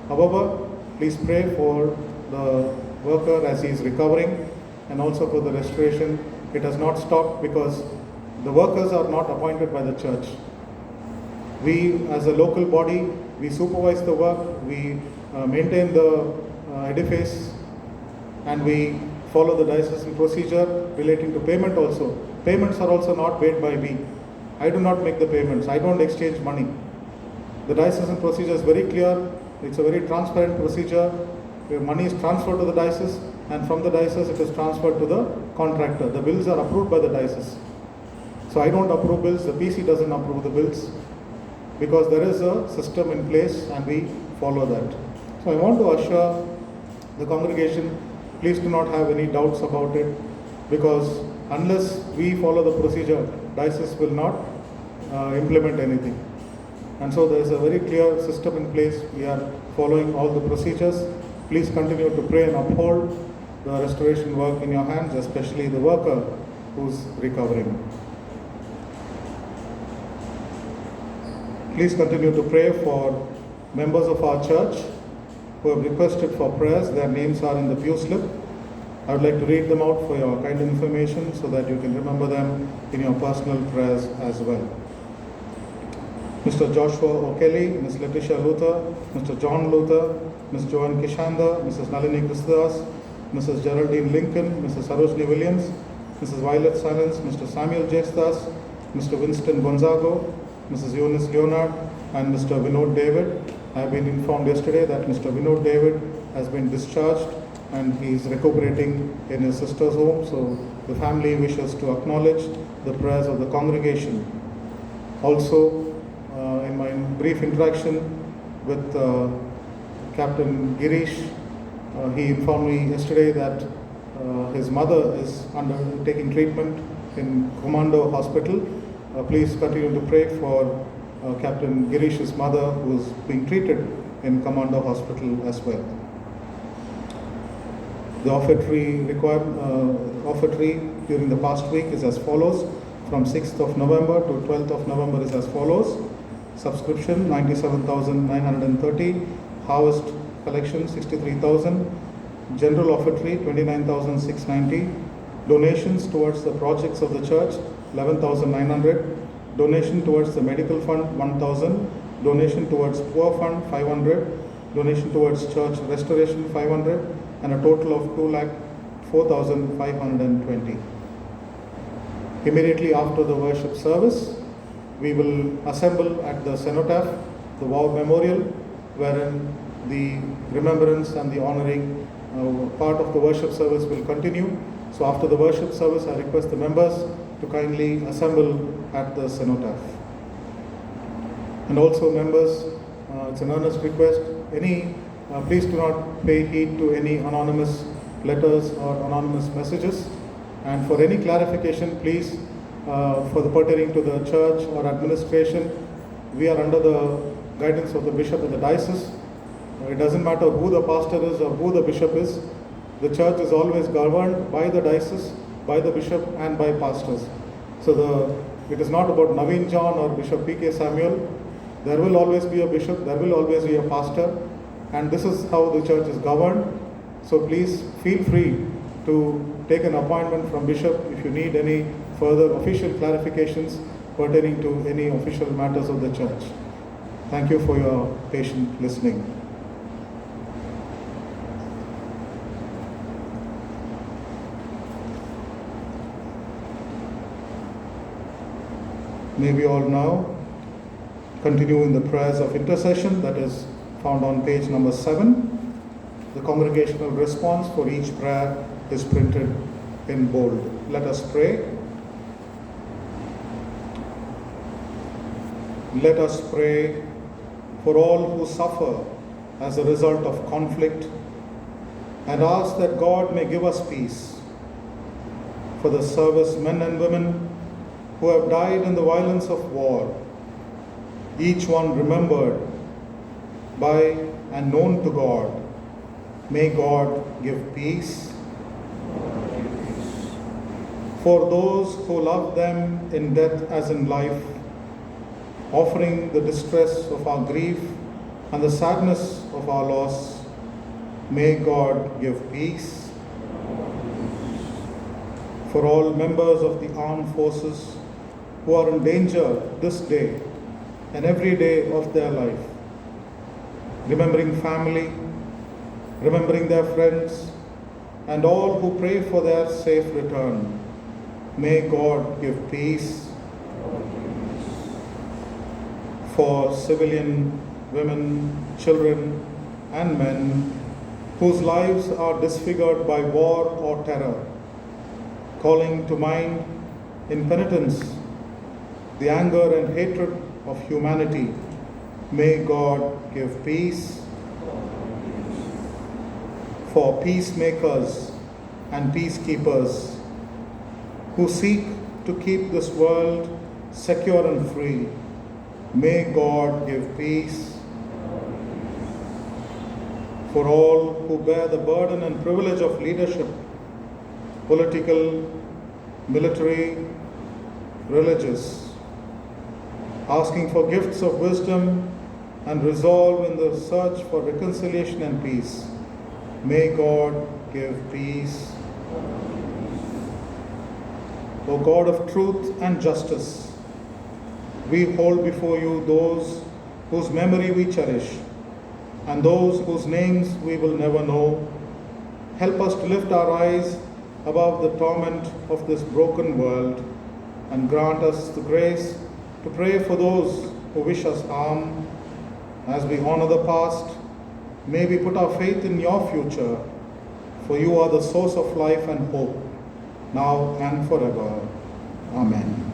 S2: However, please pray for the worker as he is recovering, and also for the restoration. It has not stopped because the workers are not appointed by the church. We, as a local body, we supervise the work, we maintain the edifice, and we follow the diocesan procedure relating to payment also. Payments are also not paid by me. I do not make the payments. I don't exchange money. The diocesan procedure is very clear. It's a very transparent procedure. Where money is transferred to the diocese, and from the diocese it is transferred to the contractor. The bills are approved by the diocese. So I don't approve bills. The PC doesn't approve the bills, because there is a system in place and we follow that. So I want to assure the congregation, please do not have any doubts about it, because unless we follow the procedure, diocese will not implement anything. And so there is a very clear system in place. We are following all the procedures. Please continue to pray and uphold the restoration work in your hands, especially the worker who's recovering. Please continue to pray for members of our church who have requested for prayers. Their names are in the pew slip. I would like to read them out for your kind information so that you can remember them in your personal prayers as well. Mr. Joshua O'Kelly, Ms. Letitia Luther, Mr. John Luther, Ms. Joanne Kishanda, Mrs. Nalini Christas, Mrs. Geraldine Lincoln, Mrs. Sarojini Williams, Mrs. Violet Silence, Mr. Samuel Jestas, Mr. Winston Gonzago, Mrs. Eunice Leonard, and Mr. Vinod David. I have been informed yesterday that Mr. Vinod David has been discharged and he is recuperating in his sister's home. So the family wishes to acknowledge the prayers of the congregation. Also, in my brief interaction with Captain Girish, he informed me yesterday that his mother is undertaking treatment in Commando Hospital. Please continue to pray for Captain Girish's mother, who is being treated in Commando Hospital as well. The offertory during the past week is as follows. From 6th of November to 12th of November is as follows. Subscription 97,930. Harvest collection 63,000. General offertory 29,690. Donations towards the projects of the church 11,900. Donation towards the medical fund 1,000. Donation towards poor fund 500. Donation towards church restoration 500. And a total of 2,04,520. Immediately after the worship service, we will assemble at the cenotaph, the war memorial, wherein the remembrance and the honoring part of the worship service will continue. So after the worship service, I request the members to kindly assemble at the cenotaph. And also members, it's an earnest request, please do not pay heed to any anonymous letters or anonymous messages. And for any clarification, please, for the pertaining to the church or administration, we are under the guidance of the bishop of the diocese. It doesn't matter who the pastor is or who the bishop is. The church is always governed by the diocese, by the bishop and by pastors. So it is not about Naveen John or Bishop P.K. Samuel. There will always be a bishop, there will always be a pastor, and this is how the church is governed. So please feel free to take an appointment from bishop if you need any further official clarifications pertaining to any official matters of the church. Thank you for your patient listening. May we all now continue in the prayers of intercession that is found on page number 7. The congregational response for each prayer is printed in bold. Let us pray. Let us pray for all who suffer as a result of conflict and ask that God may give us peace. For the servicemen and women who have died in the violence of war, each one remembered by and known to God, may God give peace. For those who love them in death as in life, offering the distress of our grief and the sadness of our loss, may God give peace. For all members of the armed forces who are in danger this day and every day of their life, remembering family, remembering their friends, and all who pray for their safe return, may God give peace. For civilian women, children, and men whose lives are disfigured by war or terror, calling to mind in penitence the anger and hatred of humanity, may God give peace. For peacemakers and peacekeepers who seek to keep this world secure and free, may God give peace. For all who bear the burden and privilege of leadership, political, military, religious, asking for gifts of wisdom and resolve in the search for reconciliation and peace, may God give peace. O God of truth and justice, we hold before you those whose memory we cherish and those whose names we will never know. Help us to lift our eyes above the torment of this broken world and grant us the grace to pray for those who wish us harm. As we honor the past, may we put our faith in your future, for you are the source of life and hope, now and forever. Amen.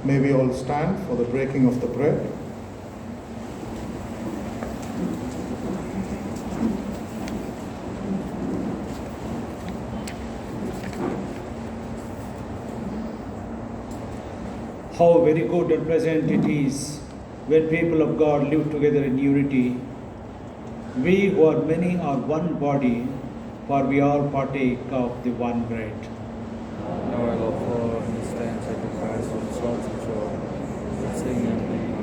S2: May we all stand for the breaking of the bread.
S3: How very good and pleasant it is when people of God live together in unity. We who are many are one body, for we all partake of the one bread.
S4: Now I offer and stand sacrifice of salt and joy, sing and hymn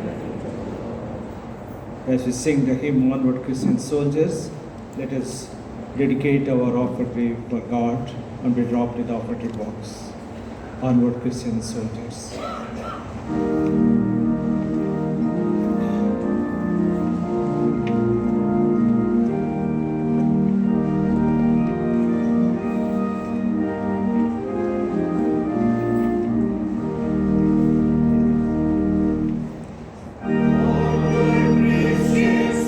S4: on
S3: As we sing the hymn Onward Christian Soldiers, let us dedicate our offertory for God and be dropped in the offertory box. Onward Christian Soldiers.
S7: Looking up to Jesus,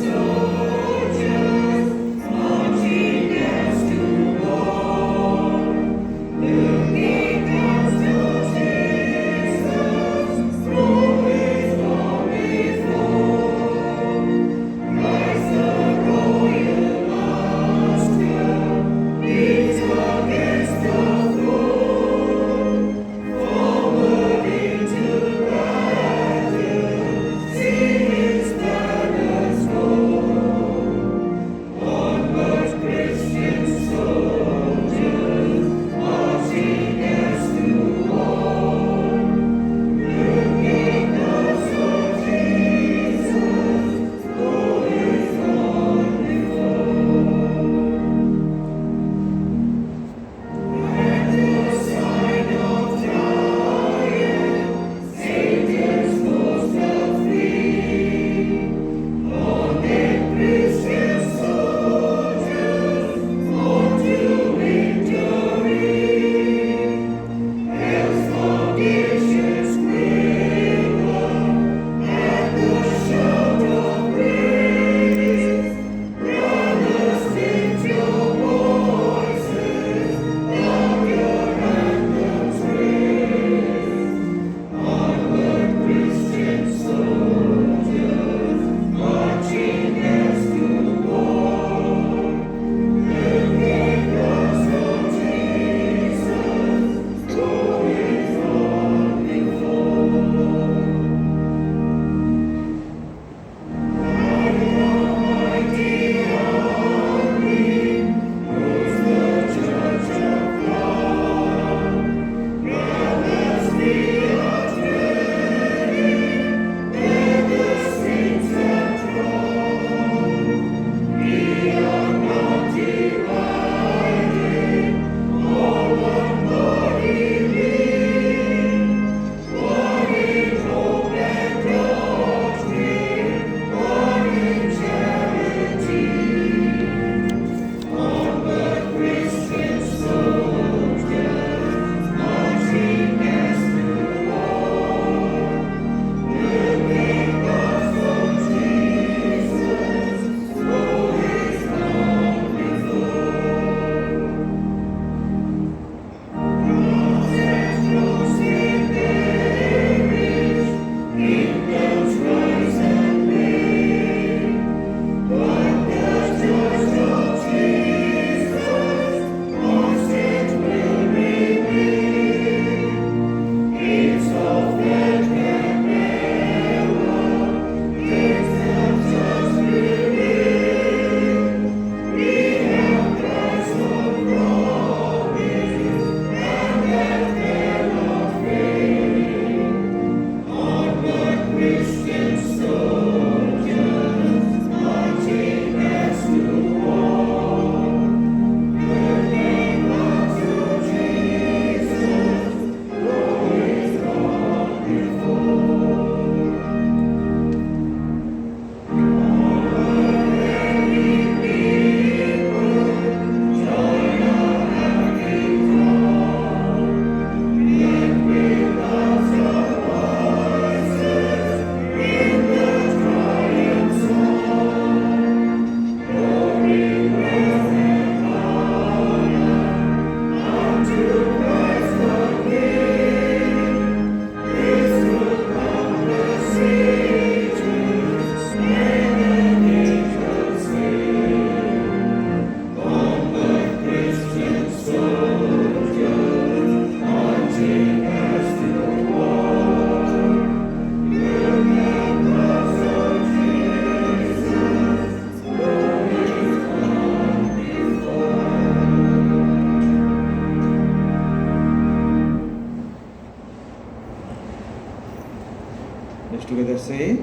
S3: Let's together say,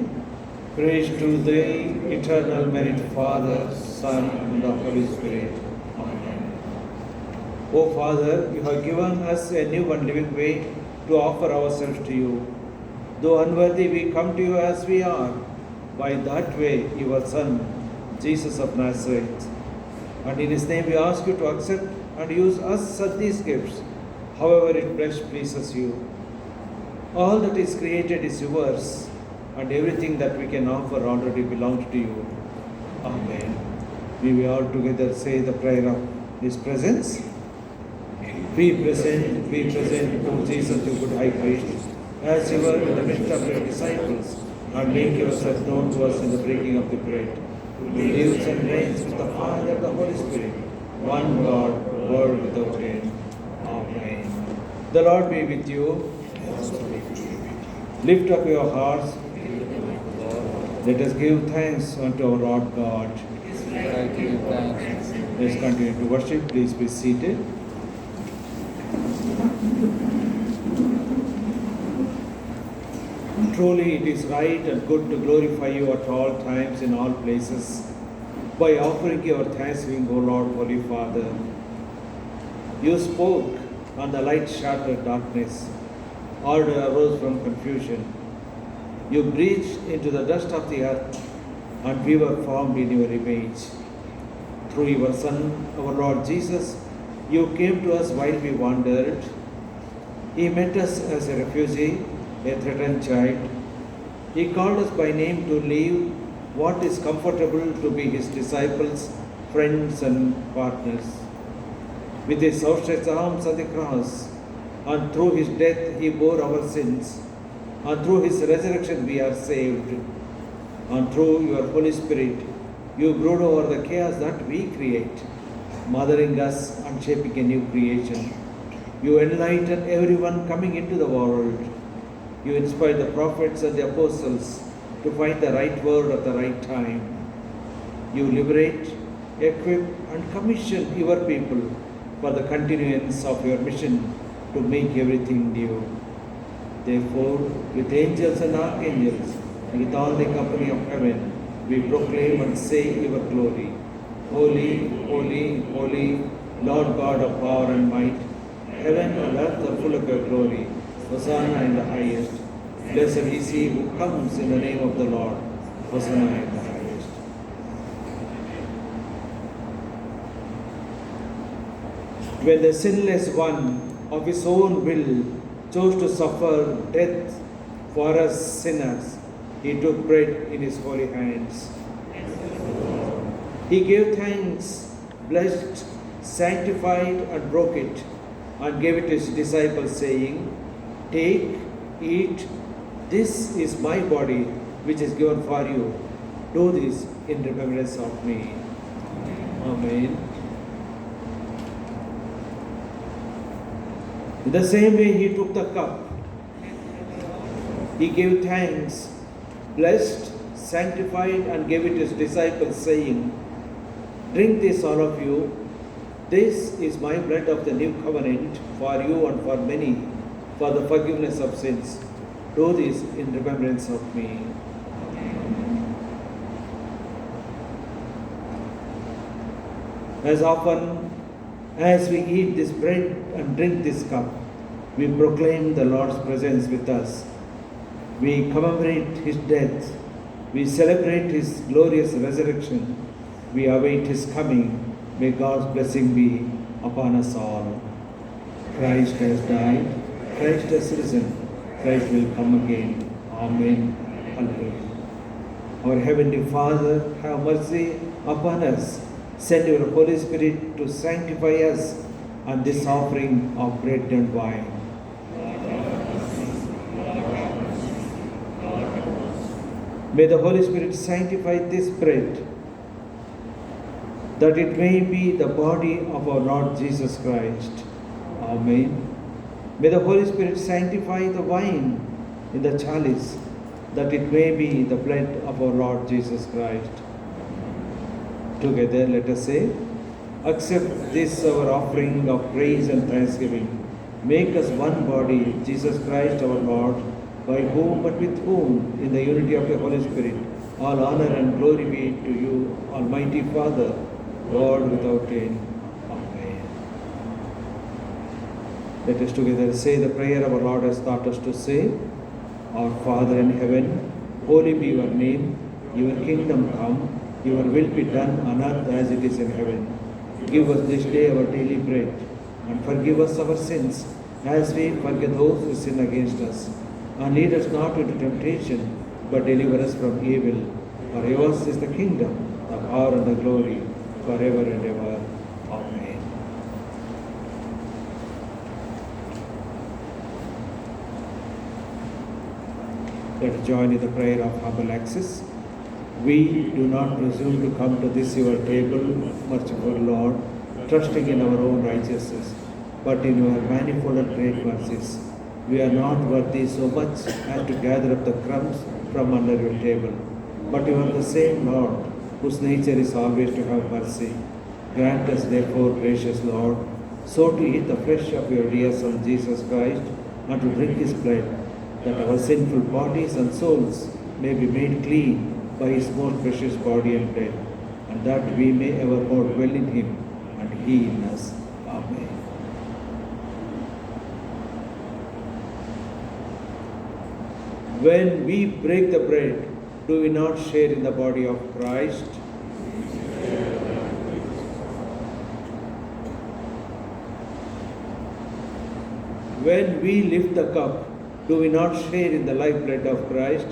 S3: praise to the eternal merit Father, Son, and the Holy Spirit. Amen. O Father, you have given us a new and living way to offer ourselves to you. Though unworthy, we come to you as we are. By that way, your Son, Jesus of Nazareth. And in his name we ask you to accept and use us as these gifts, however it best pleases you. All that is created is yours, and everything that we can offer already belongs to you. Amen. May we all together say the prayer of his presence. Be present, O Jesus, your good high priest, as you were in the midst of your disciples, and make yourself known to us in the breaking of the bread. Who lives and reigns with the Father and the Holy Spirit, one God, world without end. Amen. The Lord be with you. Lift up your hearts. Let us give thanks unto our Lord God.
S4: I give thanks.
S3: Let's continue to worship. Please be seated. Truly, it is right and good to glorify you at all times in all places by offering your thanksgiving, O Lord, Holy Father. You spoke, and the light shattered darkness. Order arose from confusion. You breathed into the dust of the earth, and we were formed in your image. Through your Son, our Lord Jesus, you came to us while we wandered. He met us as a refugee, a threatened child. He called us by name to leave what is comfortable to be his disciples, friends, and partners. With his outstretched arms on the cross, and through his death he bore our sins, and through his resurrection we are saved. And through your Holy Spirit, you brood over the chaos that we create, mothering us and shaping a new creation. You enlighten everyone coming into the world. You inspire the prophets and the apostles to find the right word at the right time. You liberate, equip, and commission your people for the continuance of your mission to make everything new. Therefore, with angels and archangels, and with all the company of heaven, we proclaim and say your glory. Holy, holy, holy, Lord God of power and might, heaven and earth are full of your glory. Hosanna in the highest. Blessed is he who comes in the name of the Lord. Hosanna in the highest. When the sinless one of his own will chose to suffer death for us sinners, he took bread in his holy hands. He gave thanks, blessed, sanctified, and broke it, and gave it to his disciples, saying, Take, eat, this is my body, which is given for you. Do this in remembrance of me. Amen. In the same way, he took the cup. He gave thanks, blessed, sanctified, and gave it to his disciples, saying, Drink this, all of you. This is my blood of the new covenant for you and for many, for the forgiveness of sins. Do this in remembrance of me. As often as we eat this bread and drink this cup, we proclaim the Lord's presence with us. We commemorate his death. We celebrate his glorious resurrection. We await his coming. May God's blessing be upon us all. Christ has died. Christ has risen. Christ will come again. Amen. Hallelujah. Our Heavenly Father, have mercy upon us. Send your Holy Spirit to sanctify us on this offering of bread and wine. May the Holy Spirit sanctify this bread, that it may be the body of our Lord Jesus Christ. Amen. May the Holy Spirit sanctify the wine in the chalice, that it may be the blood of our Lord Jesus Christ. Together let us say, accept this our offering of praise and thanksgiving. Make us one body, Jesus Christ our Lord, by whom and with whom, in the unity of the Holy Spirit, all honor and glory be to you, Almighty Father, God without end. Amen. Let us together say the prayer our Lord has taught us to say. Our Father in heaven, holy be your name, your kingdom come, your will be done on earth as it is in heaven. Give us this day our daily bread, and forgive us our sins, as we forgive those who sin against us. And lead us not into temptation, but deliver us from evil. For yours is the kingdom, the power and the glory, forever and ever. Amen. Let us join in the prayer of humble access. We do not presume to come to this your table, merciful Lord, trusting in our own righteousness, but in your manifold and great mercies. We are not worthy so much as to gather up the crumbs from under your table. But you are the same Lord, whose nature is always to have mercy. Grant us therefore, gracious Lord, so to eat the flesh of your dear Son Jesus Christ, and to drink his blood, that our sinful bodies and souls may be made clean by his most precious body and blood, and that we may evermore dwell in him and he in us. Amen. When we break the bread, do we not share in the body of Christ? When we lift the cup, do we not share in the lifeblood of Christ?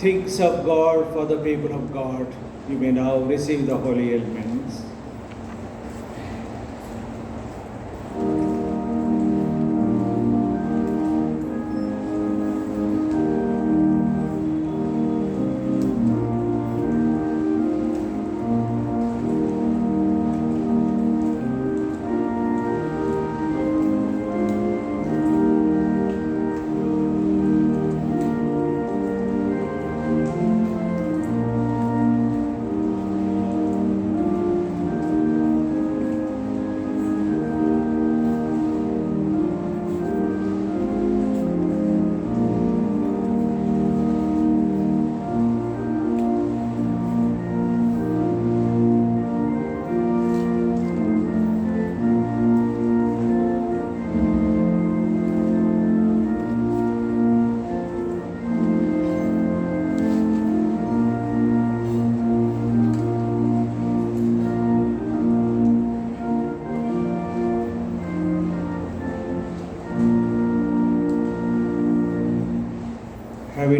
S3: Things of God for the people of God. You may now receive the holy elements.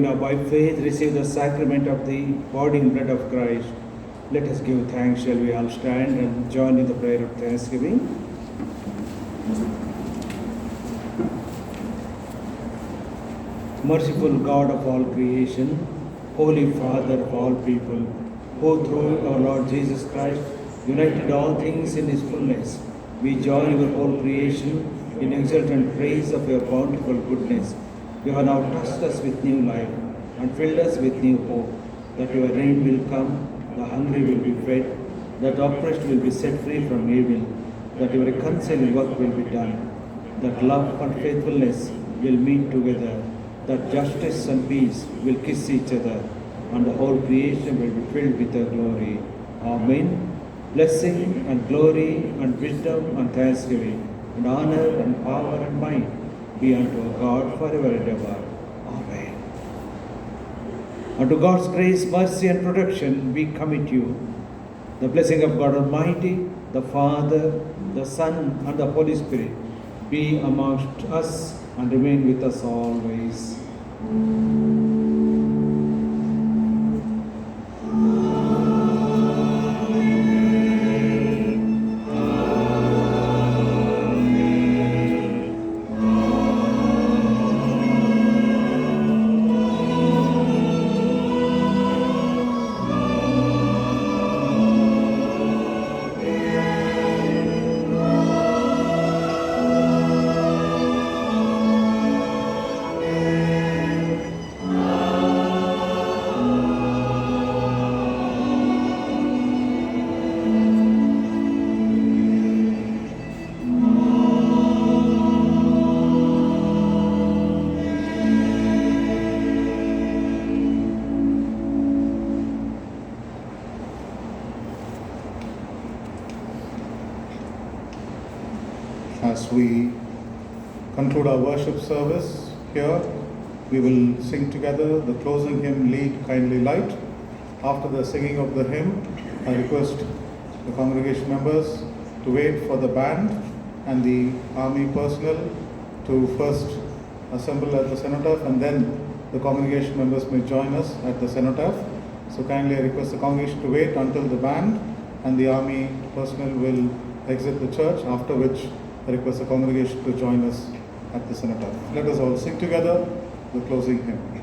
S3: now by faith receive the sacrament of the body and blood of Christ, let us give thanks. Shall we all stand and join in the prayer of thanksgiving? Merciful God of all creation, Holy Father of all people, who through our Lord Jesus Christ united all things in His fullness, we join your whole creation in exultant praise of your bountiful goodness. You have now touched us with new life and filled us with new hope, that your reign will come, the hungry will be fed, that the oppressed will be set free from evil, that your reconciling work will be done, that love and faithfulness will meet together, that justice and peace will kiss each other, and the whole creation will be filled with your glory. Amen. Blessing and glory and wisdom and thanksgiving and honor and power and might be unto our God forever and ever. Amen. Unto God's grace, mercy and protection we commit you. The blessing of God Almighty, the Father, the Son and the Holy Spirit be amongst us and remain with us always.
S2: As we conclude our worship service here, we will sing together the closing hymn, Lead Kindly Light. After the singing of the hymn, I request the congregation members to wait for the band and the army personnel to first assemble at the cenotaph, and then the congregation members may join us at the cenotaph. So kindly I request the congregation to wait until the band and the army personnel will exit the church, after which I request the congregation to join us at the cenotaph. Let us all sing together the closing hymn.
S7: We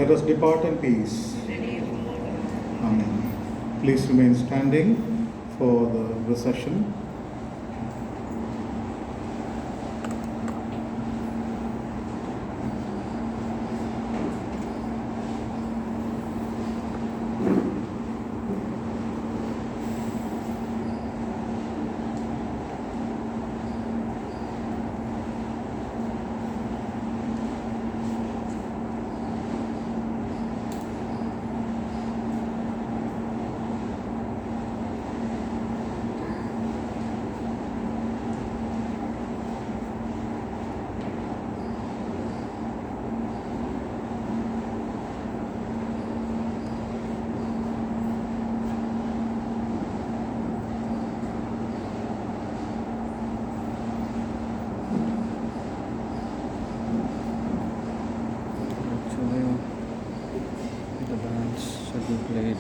S2: Let us depart in peace. Amen. Please remain standing for the procession.
S4: Actually, the bands should be played.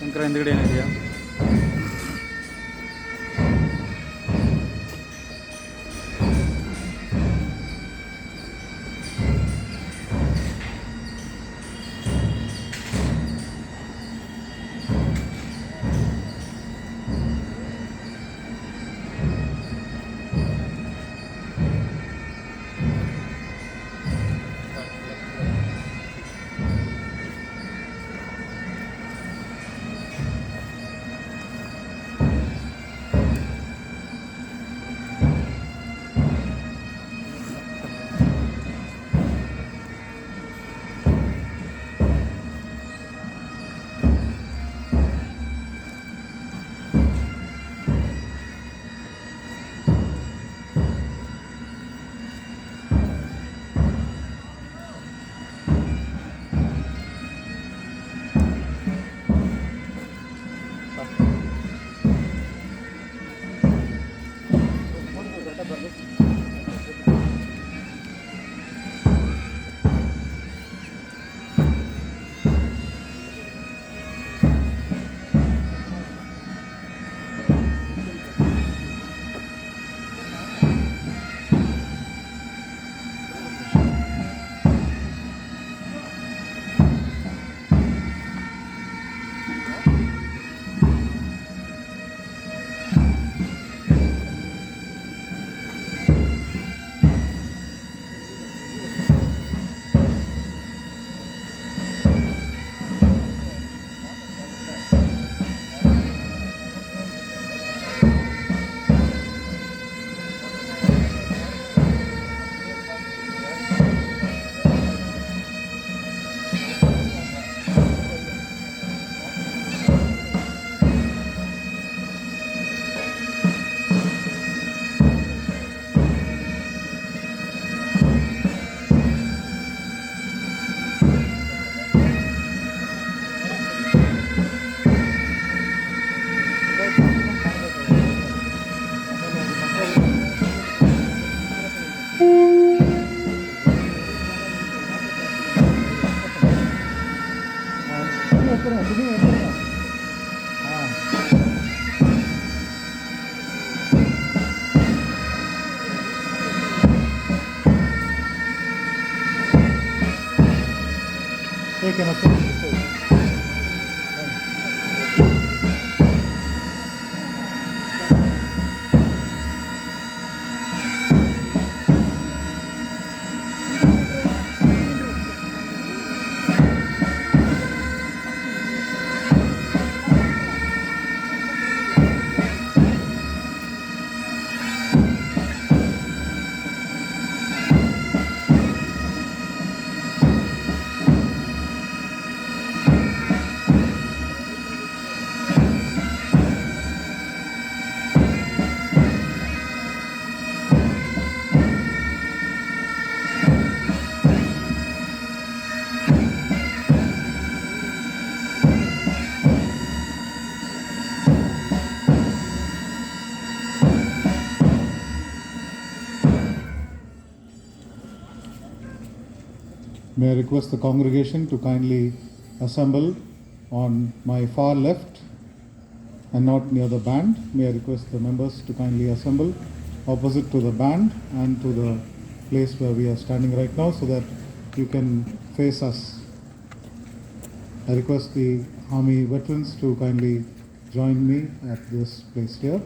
S4: Shankara ಹಿಂದ್ಗಡೆ ಏನಿದೆಯಾ?
S2: May I request the congregation to kindly assemble on my far left and not near the band. May I request the members to kindly assemble opposite to the band and to the place where we are standing right now so that you can face us. I request the Army veterans to kindly join me at this place here.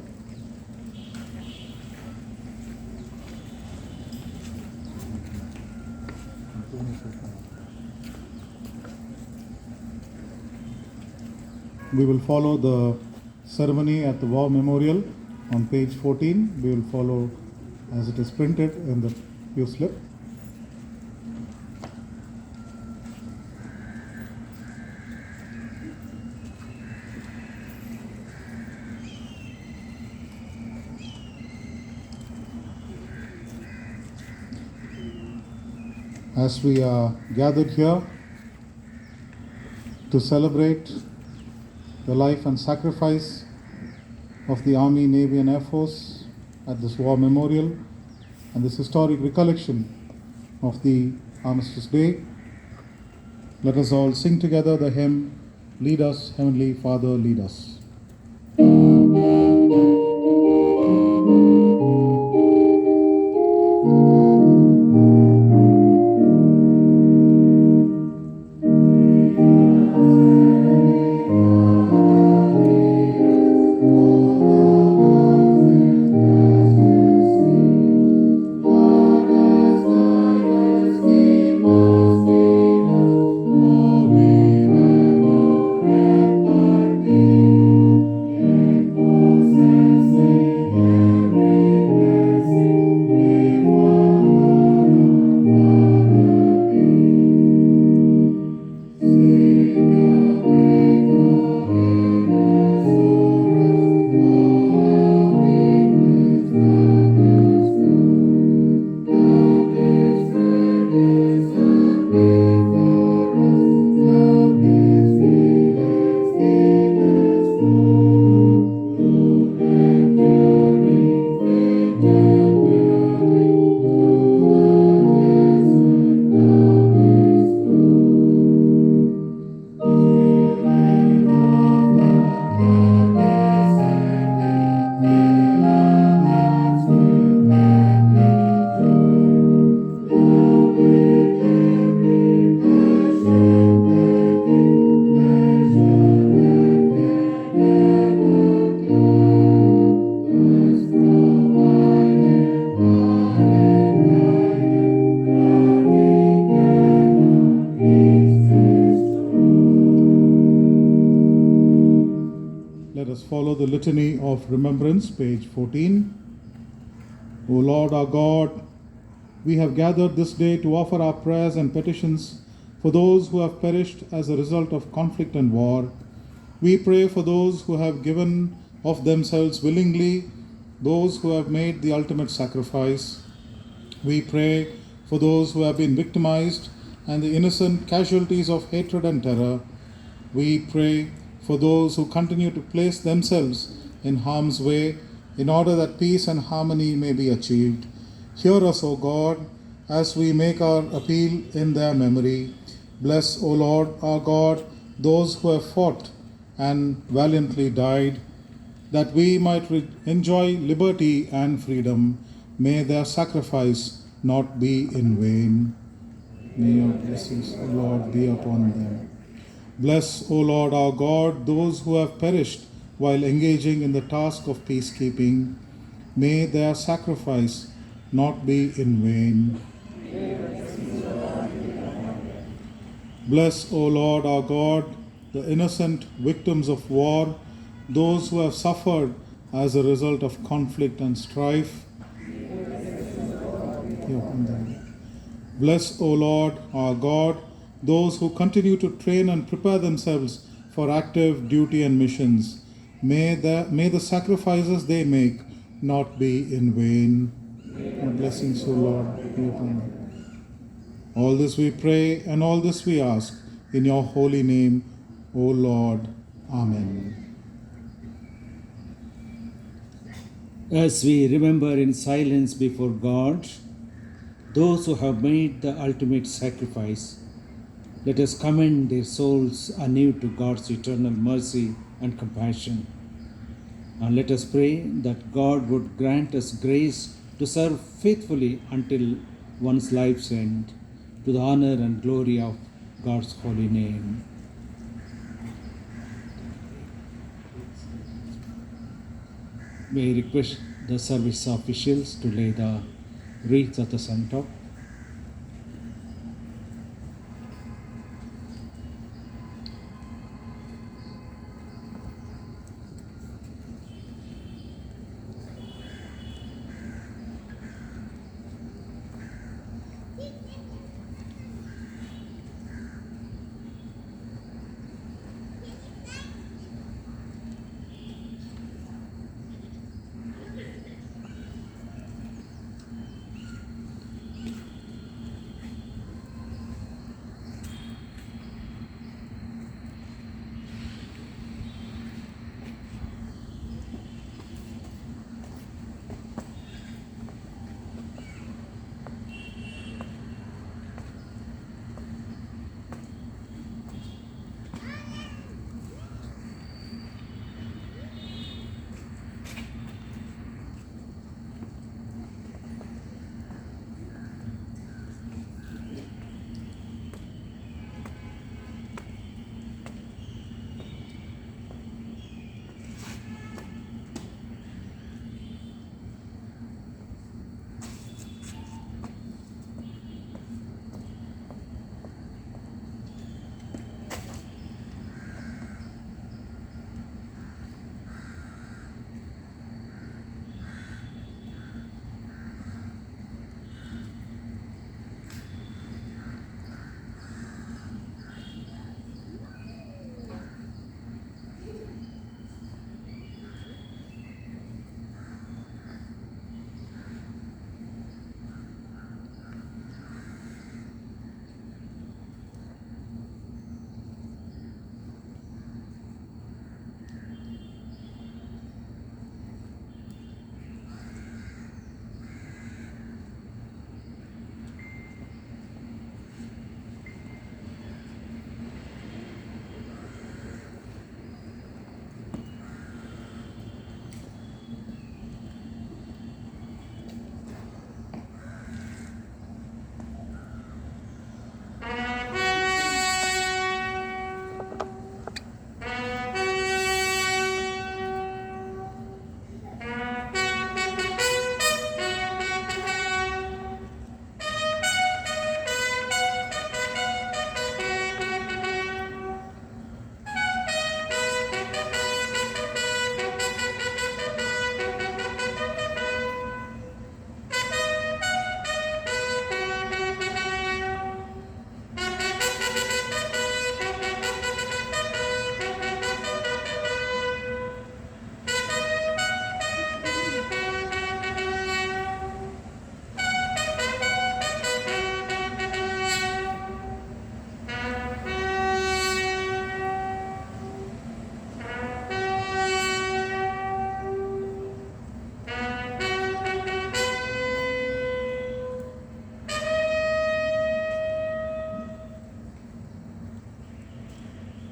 S2: We will follow the ceremony at the War Memorial on page 14. We will follow as it is printed in the pew slip. As we are gathered here to celebrate the life and sacrifice of the Army, Navy and Air Force at this War Memorial and this historic recollection of the Armistice Day, let us all sing together the hymn, Lead Us, Heavenly Father, Lead Us. Follow the litany of remembrance, page 14. O Lord our God, we have gathered this day to offer our prayers and petitions for those who have perished as a result of conflict and war. We pray for those who have given of themselves willingly, those who have made the ultimate sacrifice. We pray for those who have been victimized and the innocent casualties of hatred and terror. We pray for those who continue to place themselves in harm's way in order that peace and harmony may be achieved. Hear us, O God, as we make our appeal in their memory. Bless, O Lord our God, those who have fought and valiantly died, that we might enjoy liberty and freedom. May their sacrifice not be in vain. May your blessings, O Lord, be upon them. Bless, O Lord our God, those who have perished while engaging in the task of peacekeeping. May their sacrifice not be in vain. Bless, O Lord our God, the innocent victims of war, those who have suffered as a result of conflict and strife. Bless, O Lord our God, those who continue to train and prepare themselves for active duty and missions. May the sacrifices they make not be in vain. Your blessings, O Lord, be upon them. All this we pray and all this we ask in your holy name, O Lord. Amen.
S3: As we remember in silence before God those who have made the ultimate sacrifice, Let us commend their souls anew to God's eternal mercy and compassion. And let us pray that God would grant us grace to serve faithfully until one's life's end, to the honor and glory of God's holy name. May I request the service officials to lay the wreaths at the center.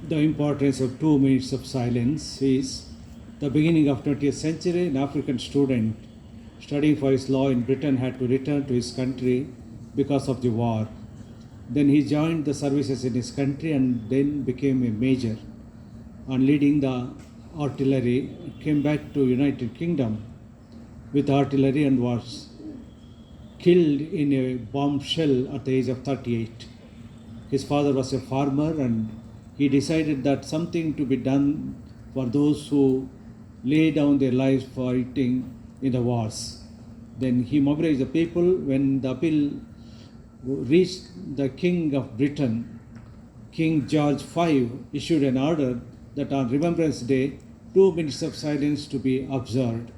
S3: The importance of 2 minutes of silence is the beginning of 20th century. An African student studying for his law in Britain had to return to his country because of the war. Then he joined the services in his country and then became a major and leading the artillery. Came back to United Kingdom with artillery and was killed in a bombshell at the age of 38. His father was a farmer and he decided that something to be done for those who lay down their lives fighting in the wars. Then he mobilized the people. When the appeal reached the King of Britain, King George V issued an order that on Remembrance Day, 2 minutes of silence to be observed.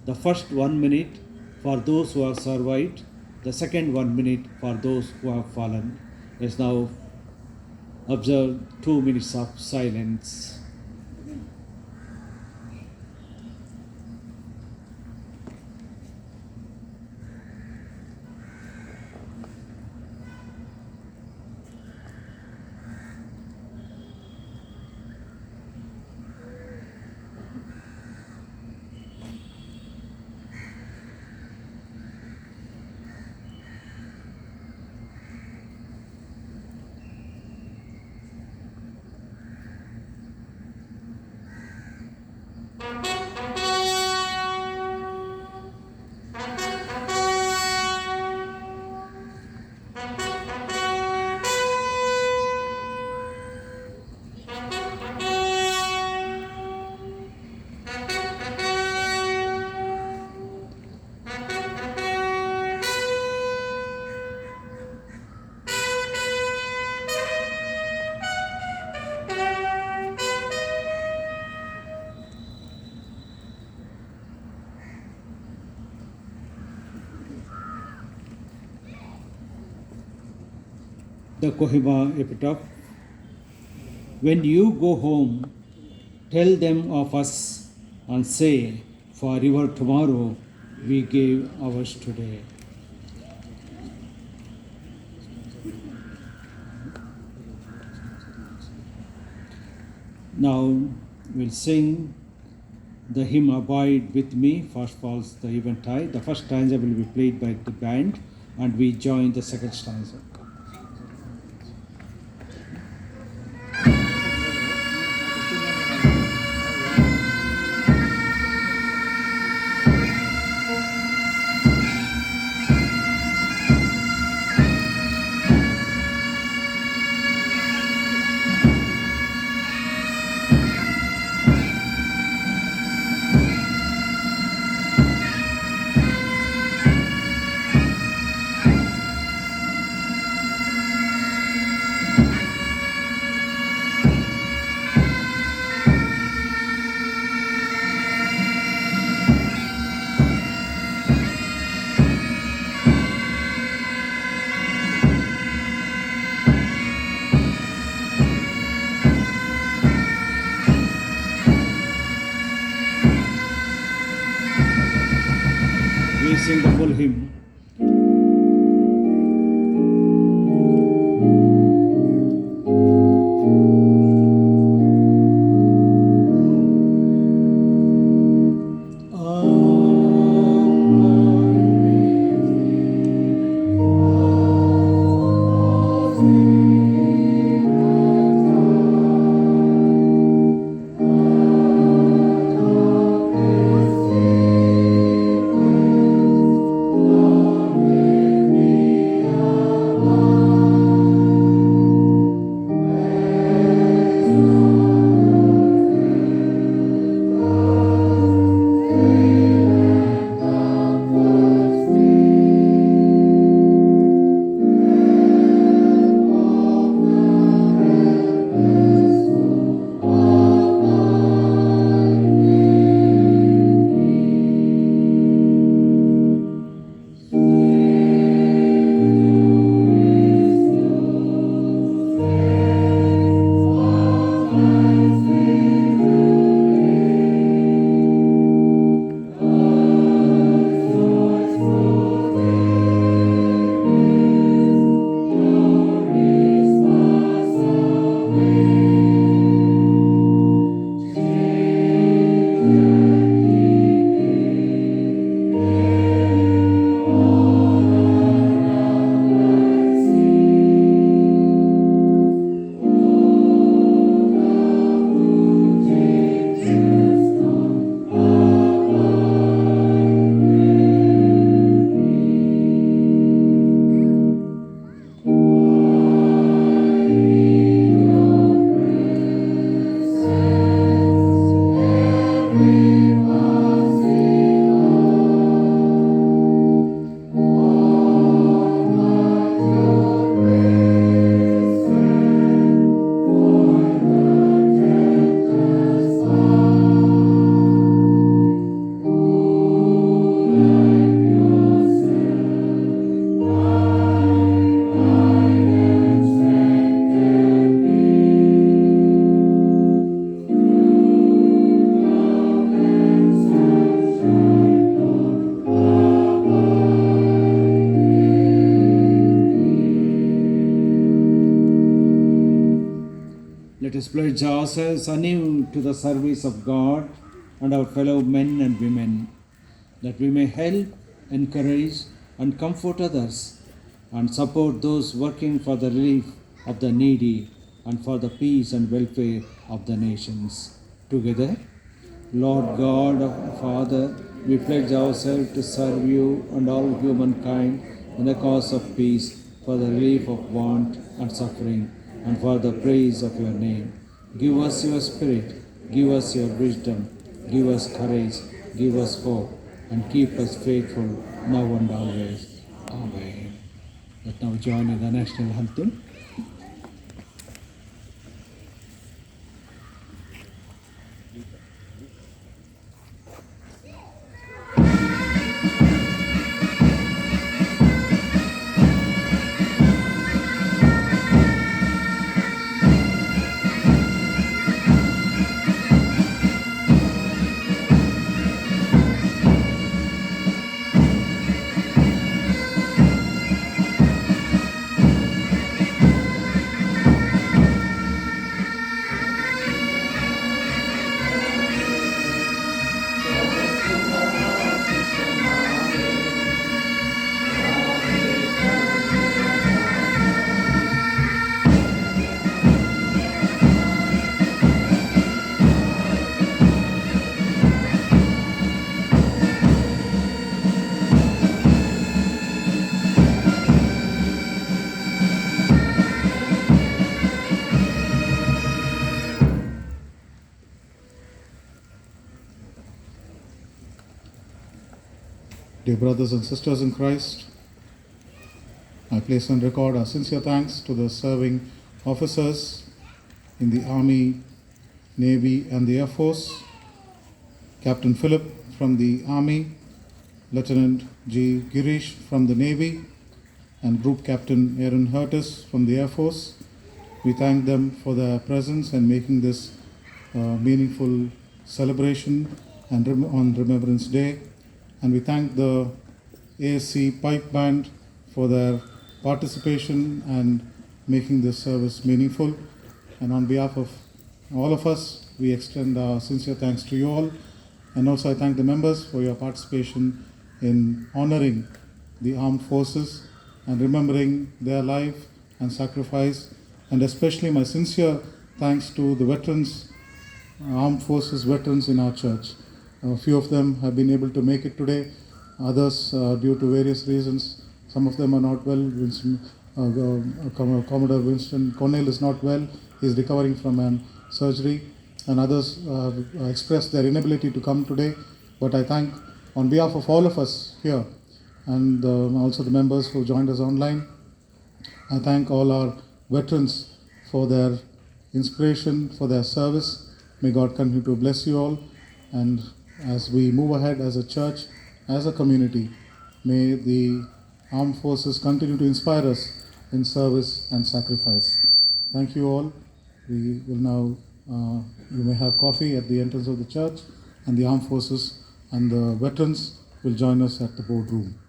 S3: The first 1 minute for those who have survived, the second 1 minute for those who have fallen. Let's now observe 2 minutes of silence. the Kohima epitaph. When you go home, tell them of us and say, for your tomorrow we gave ours today. Now we'll sing the hymn Abide With Me. First falls the eventide. The first stanza will be played by the band and we join the second stanza. We sing the full hymn. Let us pledge ourselves anew to the service of God and our fellow men and women, that we may help, encourage, and comfort others, and support those working for the relief of the needy and for the peace and welfare of the nations. Together, Lord God of Father, we pledge ourselves to serve you and all humankind in the cause of peace, for the relief of want and suffering, and for the praise of your name. Give us your spirit, give us your wisdom, give us courage, give us hope, and keep us faithful now and always. Amen. Let now join in the national anthem.
S2: Dear brothers and sisters in Christ, I place on record our sincere thanks to the serving officers in the Army, Navy, and the Air Force, Captain Philip from the Army, Lieutenant G. Girish from the Navy, and Group Captain Aaron Hurtis from the Air Force. We thank them for their presence and making this meaningful celebration and on Remembrance Day. And we thank the ASC Pipe Band for their participation and making this service meaningful. And on behalf of all of us, we extend our sincere thanks to you all. And also I thank the members for your participation in honoring the armed forces and remembering their life and sacrifice. And especially my sincere thanks to the veterans, armed forces veterans in our church. A few of them have been able to make it today, others due to various reasons. Some of them are not well. Commodore Winston Cornell is not well. He is recovering from an surgery. And others expressed their inability to come today. But I thank, on behalf of all of us here, and also the members who joined us online, I thank all our veterans for their inspiration, for their service. May God continue to bless you all. And as we move ahead as a church, as a community, may the armed forces continue to inspire us in service and sacrifice. Thank you all. We will now, you may have coffee at the entrance of the church, and the armed forces and the veterans will join us at the boardroom.